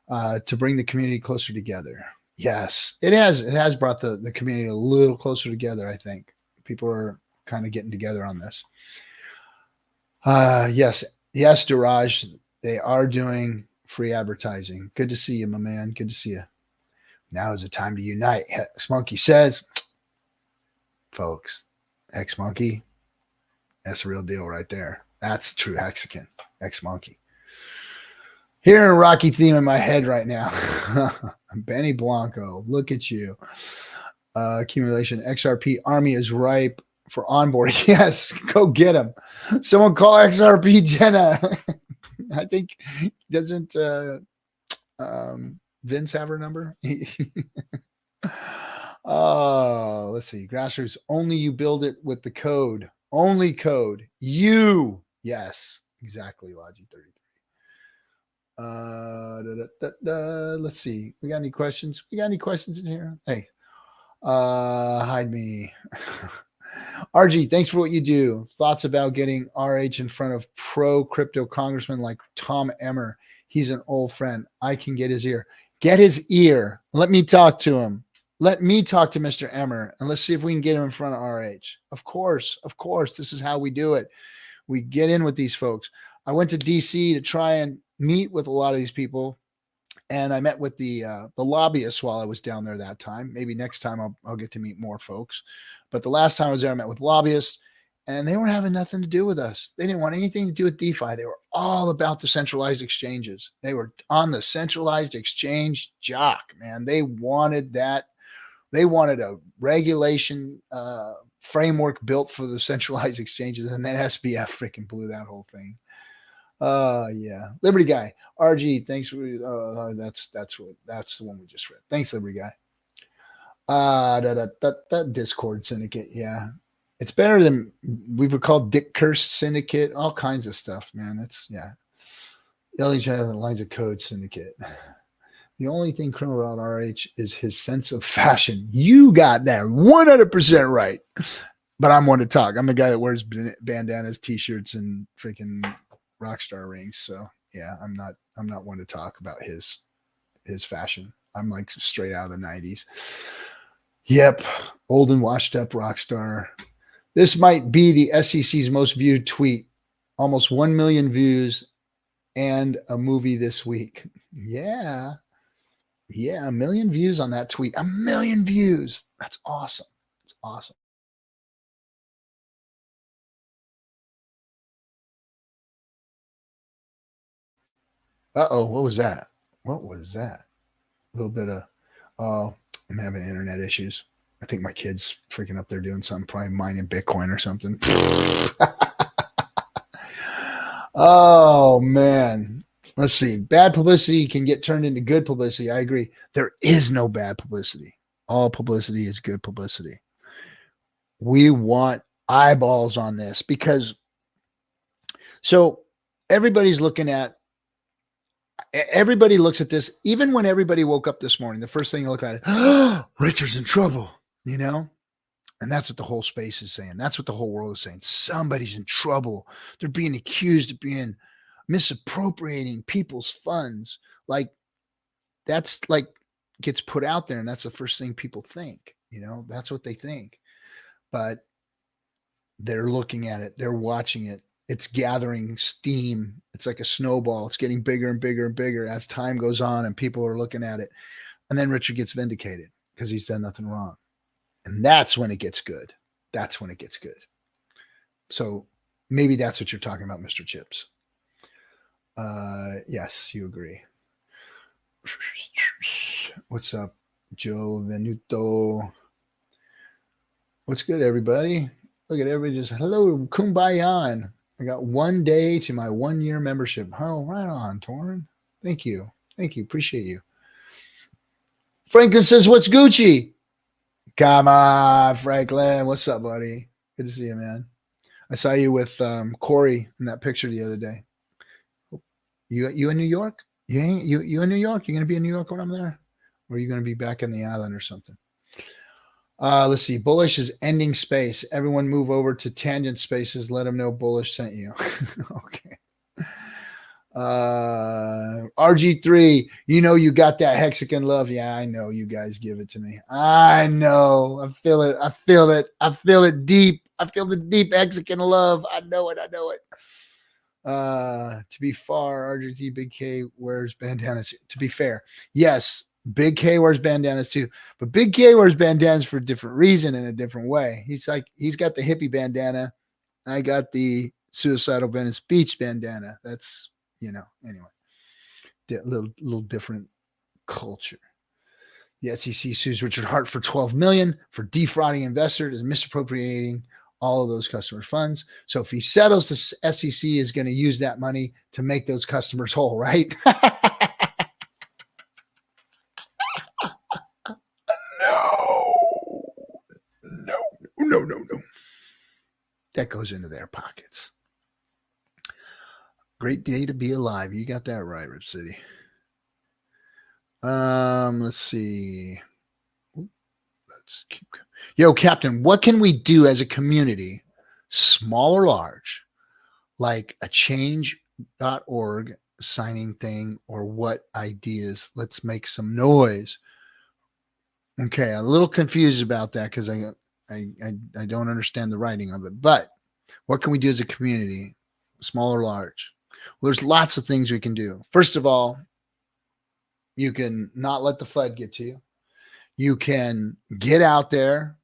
to bring the community closer together. Yes, it has. It has brought the community a little closer together, I think. People are kind of getting together on this. Yes, Duraj, they are doing free advertising. Good to see you, my man. Good to see you. Now is the time to unite. X Monkey says, folks, X Monkey, that's the real deal right there. That's a true Hexican, X Monkey. Hearing a Rocky theme in my head right now. Benny Blanco, look at you. Accumulation XRP army is ripe for onboarding. Yes, go get him. Someone call XRP Jenna. I think doesn't Vince have her number? Oh, let's see. Grassroots, only you build it with the code. Only code. You. Yes, exactly, Logi33. Let's see. We got any questions? We got any questions in here? Hey, hide me. RG, thanks for what you do. Thoughts about getting RH in front of pro crypto congressman like Tom Emmer? He's an old friend. I can get his ear. Get his ear. Let me talk to him. Let me talk to Mr. Emmer, and let's see if we can get him in front of RH. Of course. This is how we do it. We get in with these folks. I went to DC to try and meet with a lot of these people, and I met with the lobbyists while I was down there that time. Maybe next time I'll get to meet more folks. But the last time I was there, I met with lobbyists, and they weren't having nothing to do with us. They didn't want anything to do with DeFi. They were all about the centralized exchanges. They were on the centralized exchange jock, man. They wanted that. They wanted a regulation framework built for the centralized exchanges, and that SBF freaking blew that whole thing. Yeah, Liberty Guy, RG, thanks for that's the one we just read. Thanks, Liberty Guy. Discord Syndicate, yeah, it's better than we were called Dick Curse Syndicate, all kinds of stuff, man. It's yelling each other lines of code syndicate. The only thing criminal about RH is his sense of fashion. You got that 100% right. But I'm one to talk. I'm the guy that wears bandanas, t-shirts, and freaking rockstar rings. So yeah, I'm not one to talk about his fashion. I'm like straight out of the 90s. Yep, old and washed up rockstar. This might be the SEC's most viewed tweet. Almost 1 million views and a movie this week. Yeah, 1 million views on that tweet. 1 million views. That's awesome. It's awesome. Uh-oh, what was that? A little bit of, I'm having internet issues. I think my kid's freaking up there doing something, probably mining Bitcoin or something. Oh, man. Let's see. Bad publicity can get turned into good publicity. I agree. There is no bad publicity. All publicity is good publicity. We want eyeballs on this because so everybody looks at this. Even when everybody woke up this morning, the first thing they look at is, oh, Richard's in trouble, you know? And that's what the whole space is saying. That's what the whole world is saying. Somebody's in trouble. They're being accused of being misappropriating people's funds. Like that's like gets put out there. And that's the first thing people think, you know, that's what they think. But they're looking at it. They're watching it. It's gathering steam. It's like a snowball. It's getting bigger and bigger and bigger as time goes on and people are looking at it. And then Richard gets vindicated because he's done nothing wrong. And that's when it gets good. That's when it gets good. So maybe that's what you're talking about, Mr. Chips. Yes, you agree. What's up, Joe Venuto? What's good, everybody? Look at everybody just, hello, kumbaya. I got 1 day to my 1 year membership. Oh, right on, Torrin. Thank you. Thank you. Appreciate you. Franklin says, what's Gucci? Come on, Franklin. What's up, buddy? Good to see you, man. I saw you with Corey in that picture the other day. You in New York? You in New York? You gonna be in New York when I'm there? Or are you gonna be back in the island or something? Let's see. Bullish is ending space. Everyone move over to tangent spaces. Let them know Bullish sent you. Okay. RG3, you know you got that Hexagon love. Yeah, I know you guys give it to me. I know. I feel it. I feel it. I feel it deep. I feel the deep Hexagon love. I know it. I know it. To be fair, RG3 Big K wears bandanas. To be fair, yes, Big K wears bandanas too, but Big K wears bandanas for a different reason in a different way. He's got the hippie bandana. I got the suicidal Venice Beach bandana. That's, you know, anyway, little different culture. The SEC sues Richard Hart for $12 million for defrauding investors and misappropriating all of those customers' funds. So if he settles, the SEC is going to use that money to make those customers whole, right? No. That goes into their pockets. Great day to be alive. You got that right, Rip City. Let's see. Let's keep going. Yo, Captain, what can we do as a community, small or large, like a change.org signing thing, or what ideas? Let's make some noise. Okay, I'm a little confused about that because I don't understand the writing of it. But what can we do as a community, small or large? Well, there's lots of things we can do. First of all, you can not let the FUD get to you. You can get out there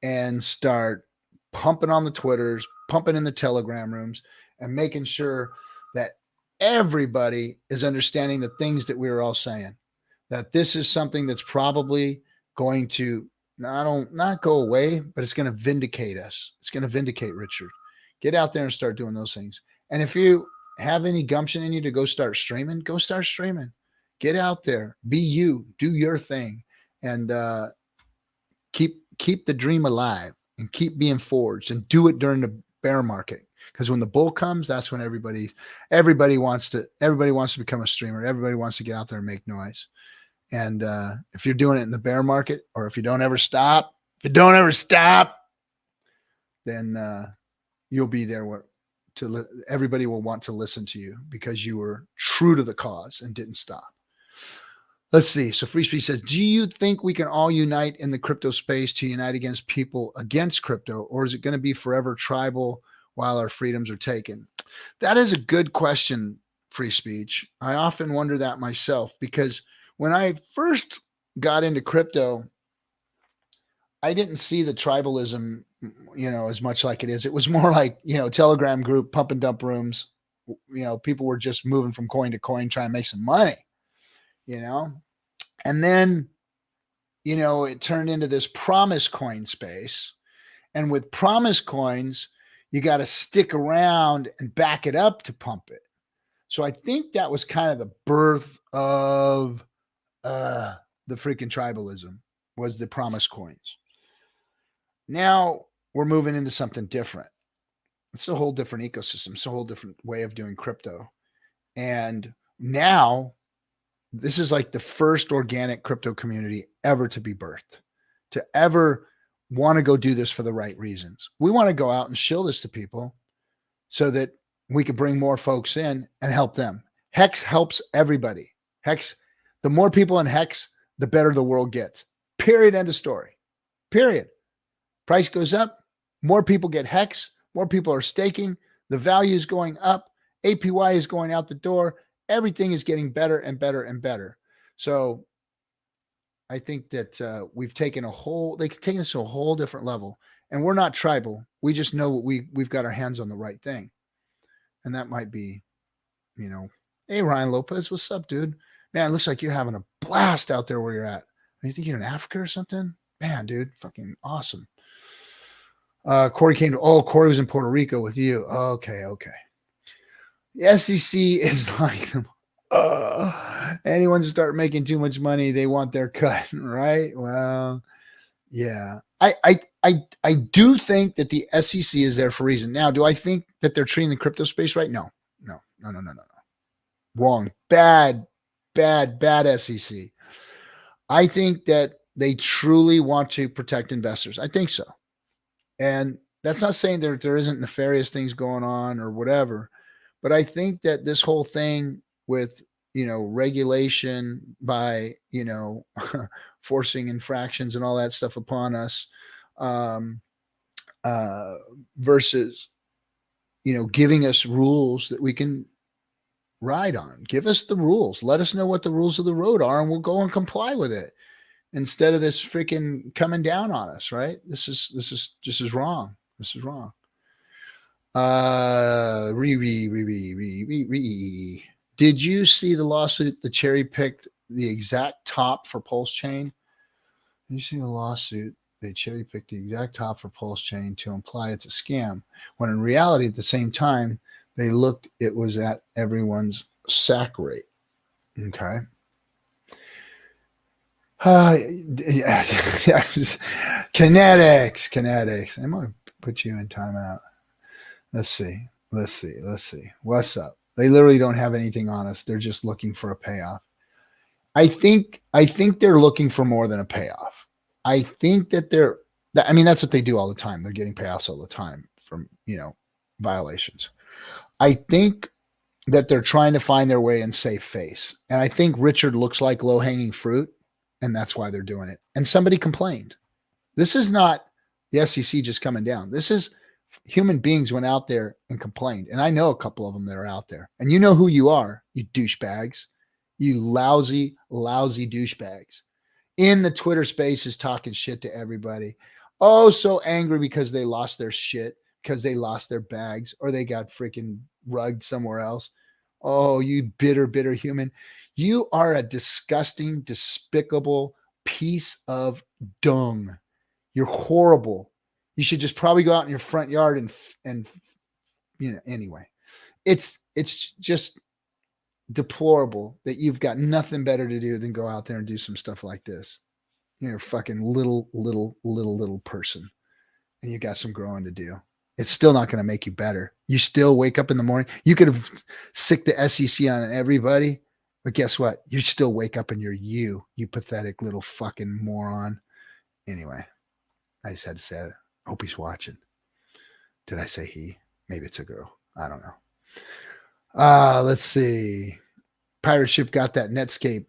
and start pumping on the Twitters, pumping in the Telegram rooms, and making sure that everybody is understanding the things that we were all saying, that this is something that's probably going to not go away, but it's going to vindicate us. It's going to vindicate Richard. Get out there and start doing those things. And if you have any gumption in you to go start streaming, go start streaming. Get out there, be you, do your thing, and keep the dream alive and keep being forged, and do it during the bear market. Because when the bull comes, that's when everybody wants to become a streamer. Everybody wants to get out there and make noise. And if you're doing it in the bear market, or if you don't ever stop, then you'll be there everybody will want to listen to you because you were true to the cause and didn't stop. Let's see. So Free Speech says, do you think we can all unite in the crypto space to unite against people against crypto, or is it going to be forever tribal while our freedoms are taken? That is a good question, Free Speech. I often wonder that myself, because when I first got into crypto, I didn't see the tribalism, as much like it is. It was more like, Telegram group, pump and dump rooms. People were just moving from coin to coin, trying to make some money, and then it turned into this promise coin space. And with promise coins, you got to stick around and back it up to pump it. So I think that was kind of the birth of the freaking tribalism, was the promise coins. Now we're moving into something different. It's a whole different ecosystem. It's a whole different way of doing crypto. And now this is like the first organic crypto community ever to be birthed, to ever want to go do this for the right reasons. We want to go out and show this to people so that we could bring more folks in and help them. Hex helps everybody. Hex, the more people in Hex, the better the world gets. Period. End of story. Period. Price goes up. More people get Hex. More people are staking. The value is going up. APY is going out the door. Everything is getting better and better and better. So I think that we've taken they've taken us to a whole different level, and we're not tribal. We just know we've got our hands on the right thing. And that might be, hey, Ryan Lopez, what's up, dude? Man, it looks like you're having a blast out there where you're at. You think you're in Africa or something? Man, dude, fucking awesome. Corey Corey was in Puerto Rico with you. Okay. The SEC is like, anyone start making too much money, they want their cut, right? Well, yeah. I do think that the SEC is there for a reason. Now, do I think that they're treating the crypto space right? No. Wrong. Bad SEC. I think that they truly want to protect investors. I think so. And that's not saying that there isn't nefarious things going on or whatever, but I think that this whole thing with, regulation by, forcing infractions and all that stuff upon us, versus, giving us rules that we can ride on. Give us the rules. Let us know what the rules of the road are, and we'll go and comply with it instead of this freaking coming down on us, right? This is wrong. This is wrong. Did you see the lawsuit? The cherry picked the exact top for Pulse Chain. Did you see the lawsuit? They cherry picked the exact top for Pulse Chain to imply it's a scam, when in reality, at the same time, they looked, it was at everyone's SAC rate. Okay. Kinetics. I'm going to put you in timeout. Let's see. What's up? They literally don't have anything on us. They're just looking for a payoff. I think they're looking for more than a payoff. I think that that's what they do all the time. They're getting payoffs all the time from, violations. I think that they're trying to find their way and save face. And I think Richard looks like low-hanging fruit, and that's why they're doing it. And somebody complained. This is not the SEC just coming down. This is human beings went out there and complained. And I know a couple of them that are out there. And you know who you are, you douchebags. You lousy douchebags. In the Twitter spaces talking shit to everybody. Oh, so angry because they lost their shit, because they lost their bags, or they got freaking rugged somewhere else. Oh, you bitter human. You are a disgusting, despicable piece of dung. You're horrible. You should just probably go out in your front yard and anyway. It's just deplorable that you've got nothing better to do than go out there and do some stuff like this. You're a fucking little person, and you got some growing to do. It's still not going to make you better. You still wake up in the morning. You could have sicked the SEC on everybody, but guess what? You still wake up and you're you pathetic little fucking moron. Anyway, I just had to say it. I hope he's watching. Did I say he? Maybe it's a girl. I don't know. Let's see. Pirate ship got that Netscape.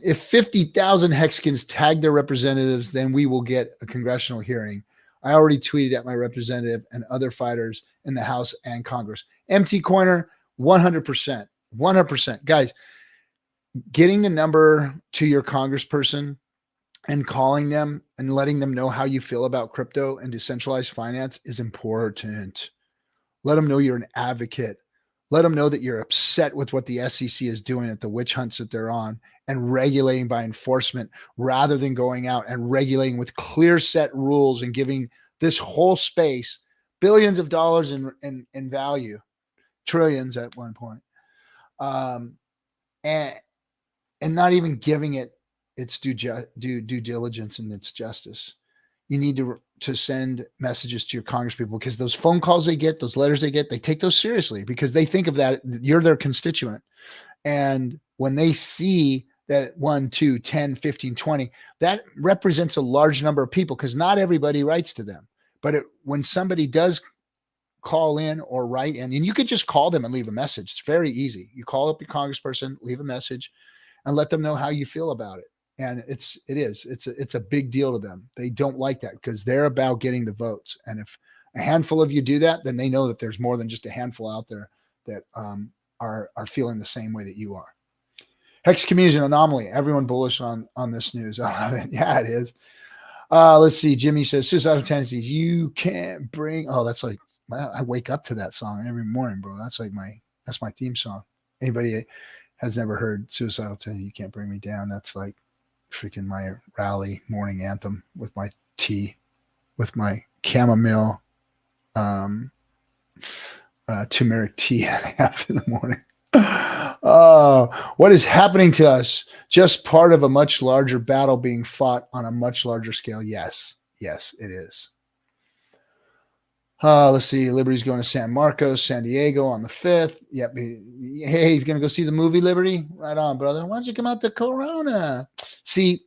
If 50,000 Hexkins tag their representatives, then we will get a congressional hearing. I already tweeted at my representative and other fighters in the House and Congress. MT Coiner, 100%. 100%. Guys, getting the number to your congressperson and calling them and letting them know how you feel about crypto and decentralized finance is important. Let them know you're an advocate. Let them know that you're upset with what the SEC is doing at the witch hunts that they're on and regulating by enforcement rather than going out and regulating with clear set rules and giving this whole space billions of dollars in value, trillions at one point, and not even giving it its due diligence and its justice. You need to send messages to your congresspeople, because those phone calls they get, those letters they get, they take those seriously because they think of that you're their constituent. And when they see that 1, 2, 10, 15, 20, that represents a large number of people, because not everybody writes to them. But when somebody does call in or write in, and you could just call them and leave a message. It's very easy. You call up your congressperson, leave a message, and let them know how you feel about it. And it's a big deal to them. They don't like that because they're about getting the votes. And if a handful of you do that, then they know that there's more than just a handful out there that are feeling the same way that you are. Hex community is an anomaly. Everyone bullish on this news. I love it. Yeah, it is. Let's see. Jimmy says suicidal tendencies. You can't bring. Oh, that's like, I wake up to that song every morning, bro. That's my theme song. Anybody has never heard suicidal tendencies, you can't bring me down. That's like freaking my rally morning anthem with my tea, with my chamomile, turmeric tea I have in the morning. What is happening to us? Just part of a much larger battle being fought on a much larger scale. Yes, it is. Let's see. Liberty's going to San Marcos, San Diego on the 5th. Yep. Hey, he's going to go see the movie Liberty. Right on, brother. Why don't you come out to Corona? See,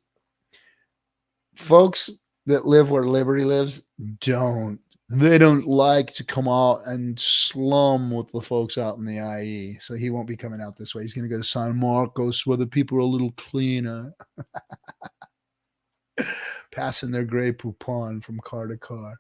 folks that live where Liberty lives they don't like to come out and slum with the folks out in the IE. So he won't be coming out this way. He's going to go to San Marcos where the people are a little cleaner. Passing their Grey Poupon from car to car.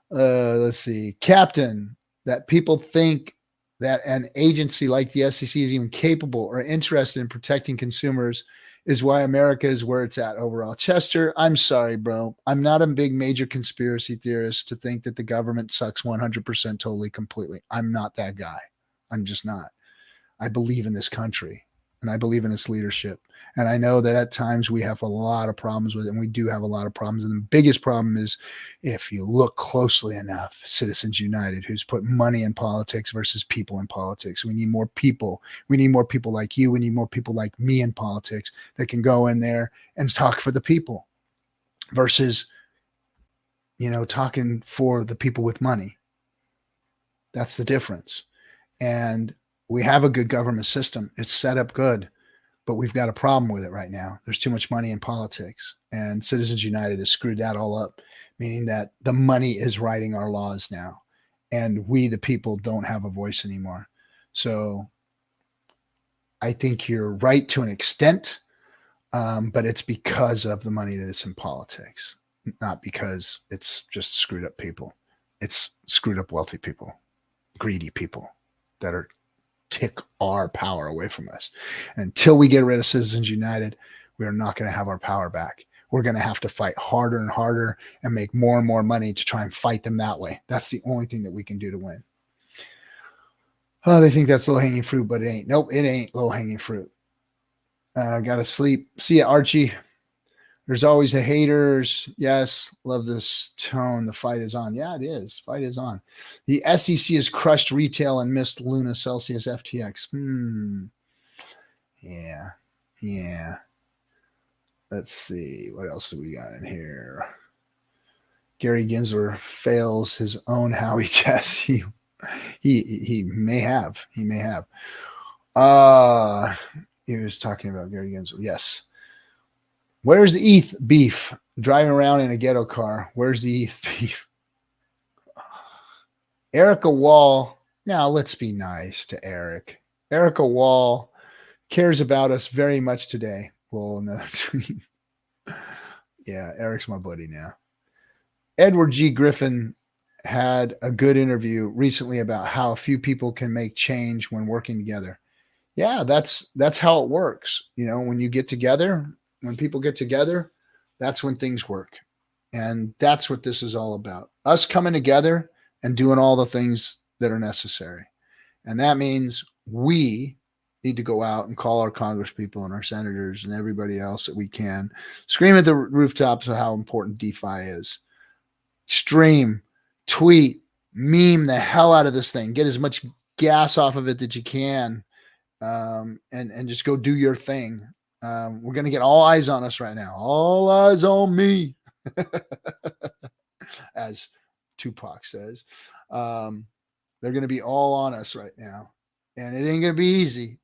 Let's see. Captain, that people think that an agency like the SEC is even capable or interested in protecting consumers is why America is where it's at overall. Chester, I'm sorry, bro. I'm not a big major conspiracy theorist to think that the government sucks 100% totally, completely. I'm not that guy. I'm just not. I believe in this country and I believe in its leadership. And I know that at times we have a lot of problems with it, and we do have a lot of problems. And the biggest problem is if you look closely enough, Citizens United, who's put money in politics versus people in politics. We need more people. We need more people like you. We need more people like me in politics that can go in there and talk for the people versus, talking for the people with money. That's the difference. And we have a good government system. It's set up good. But we've got a problem with it right now. There's too much money in politics, and Citizens United has screwed that all up, meaning that the money is writing our laws now, and we, the people, don't have a voice anymore. So I think you're right to an extent, but it's because of the money that it's in politics, not because it's just screwed up people. It's screwed up wealthy people, greedy people that are take our power away from us. And until we get rid of Citizens United, we are not going to have our power back. We're going to have to fight harder and harder and make more and more money to try and fight them that way. That's the only thing that we can do to win. Oh, they think that's low-hanging fruit, but it ain't. Nope, it ain't low-hanging fruit. Gotta sleep. See ya, Archie. There's always the haters. Yes, love this tone. The fight is on. Yeah, it is. Fight is on. The SEC has crushed retail and missed Luna, Celsius, FTX. Yeah. Let's see. What else do we got in here? Gary Gensler fails his own Howey test. He may have. He may have. He was talking about Gary Gensler. Yes. Where's the ETH beef? Driving around in a ghetto car. Where's the ETH beef? Erica Wall. Now let's be nice to Eric. Erica Wall cares about us very much today. Well, another tweet. Yeah, Eric's my buddy now. Edward G. Griffin had a good interview recently about how a few people can make change when working together. Yeah, that's how it works. When you get together, when people get together, that's when things work. And that's what this is all about. Us coming together and doing all the things that are necessary. And that means we need to go out and call our congresspeople and our senators and everybody else that we can, scream at the rooftops of how important DeFi is. Stream, tweet, meme the hell out of this thing. Get as much gas off of it that you can, and just go do your thing. We're going to get all eyes on us right now. All eyes on me, as Tupac says. They're going to be all on us right now. And it ain't going to be easy.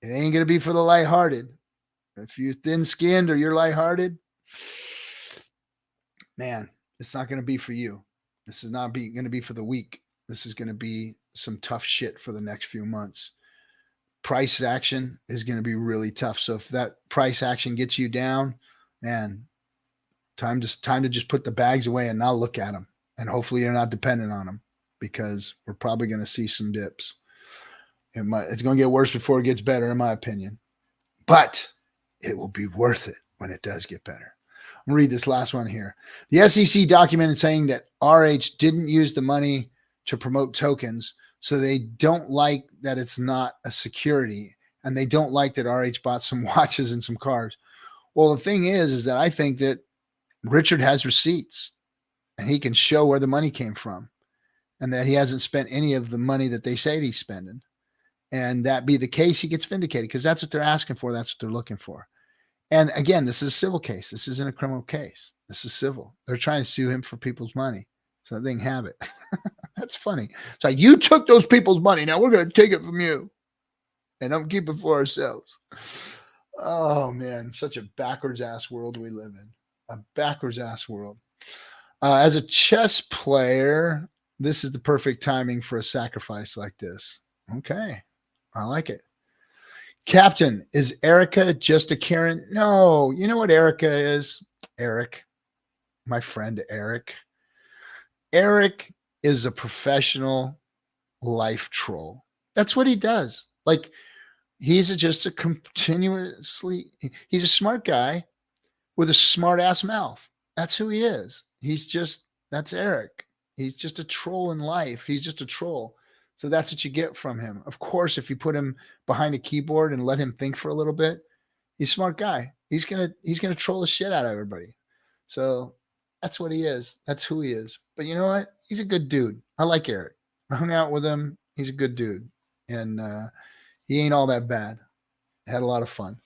It ain't going to be for the lighthearted. If you're thin-skinned or you're lighthearted, man, it's not going to be for you. This is not going to be for the weak. This is going to be some tough shit for the next few months. Price action is going to be really tough. So if that price action gets you down, man, time to just put the bags away and not look at them. And hopefully you're not dependent on them, because we're probably going to see some dips. It's going to get worse before it gets better, in my opinion. But it will be worth it when it does get better. I'm going to read this last one here. The SEC documented saying that RH didn't use the money to promote tokens, so they don't like that it's not a security, and they don't like that RH bought some watches and some cars. Well, the thing is that I think that Richard has receipts, and he can show where the money came from, and that he hasn't spent any of the money that they say he's spending. And that be the case, he gets vindicated, because that's what they're asking for. That's what they're looking for. And again, this is a civil case. This isn't a criminal case. This is civil. They're trying to sue him for people's money so that they can have it. That's funny. It's like, you took those people's money. Now we're going to take it from you and don't keep it for ourselves. Oh, man. Such a backwards ass world we live in. A backwards ass world. As a chess player, this is the perfect timing for a sacrifice like this. Okay. I like it. Captain, is Erica just a Karen? No. You know what Erica is? Eric. My friend Eric. Eric is a professional life troll. That's what he does. Like, he's just he's a smart guy with a smart ass mouth. That's who he is. That's Eric. He's just a troll in life. He's just a troll. So that's what you get from him. Of course, if you put him behind a keyboard and let him think for a little bit, he's a smart guy. He's gonna troll the shit out of everybody. So that's what he is. That's who he is. But you know what? He's a good dude. I like Eric. I hung out with him. He's a good dude. And he ain't all that bad. Had a lot of fun.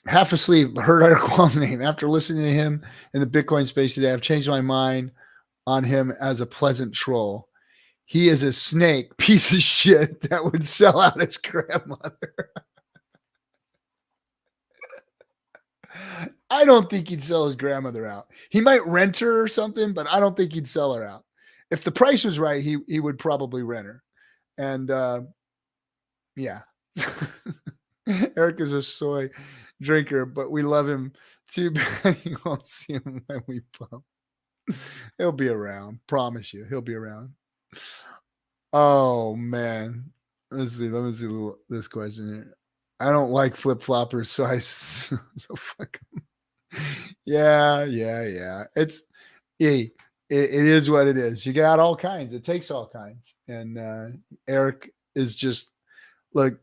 Half asleep, heard Eric Wall's name. After listening to him in the Bitcoin space today, I've changed my mind on him as a pleasant troll. He is a snake piece of shit that would sell out his grandmother. I don't think he'd sell his grandmother out. He might rent her or something, but I don't think he'd sell her out. If the price was right, he would probably rent her. And yeah. Eric is a soy drinker, but we love him too bad you won't see him when we pump. He'll be around. Promise you. He'll be around. Oh, man. Let me see this question here. I don't like flip-floppers, so so fuck them. Yeah. It is what it is. You got all kinds. It takes all kinds. And Eric is just, look,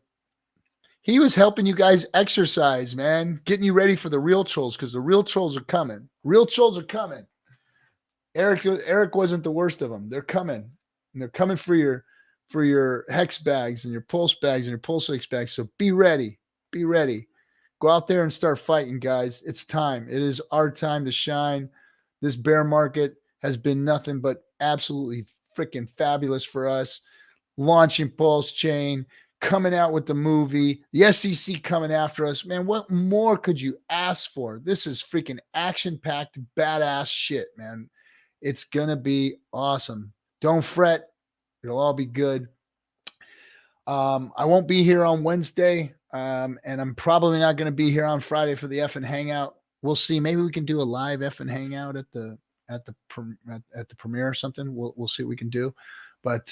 he was helping you guys exercise, man, getting you ready for the real trolls, because the real trolls are coming. Real trolls are coming. Eric wasn't the worst of them. They're coming. And they're coming for your hex bags and your pulse bags and your pulse X bags. So be ready. Be ready. Go out there and start fighting, guys. It's time. It is our time to shine. This bear market has been nothing but absolutely freaking fabulous for us. Launching Pulse Chain, coming out with the movie, the SEC coming after us. Man, what more could you ask for? This is freaking action-packed, badass shit, man. It's going to be awesome. Don't fret. It'll all be good. I won't be here on Wednesday, and I'm probably not going to be here on Friday for the FN Hangout. We'll see. Maybe we can do a live FN Hangout at the premiere or something. We'll see what we can do. But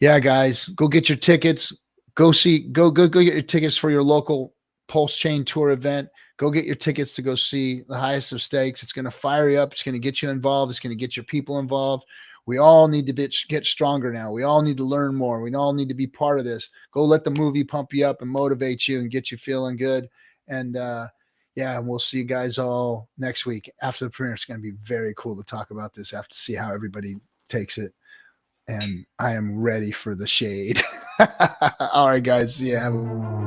yeah, guys, go get your tickets. Go get your tickets for your local Pulse Chain Tour event. Go get your tickets to go see the highest of stakes. It's going to fire you up. It's going to get you involved. It's going to get your people involved. We all need to get stronger now. We all need to learn more. We all need to be part of this. Go let the movie pump you up and motivate you and get you feeling good. And yeah, and we'll see you guys all next week after the premiere. It's going to be very cool to talk about this after see how everybody takes it. And I am ready for the shade. All right, guys. See you.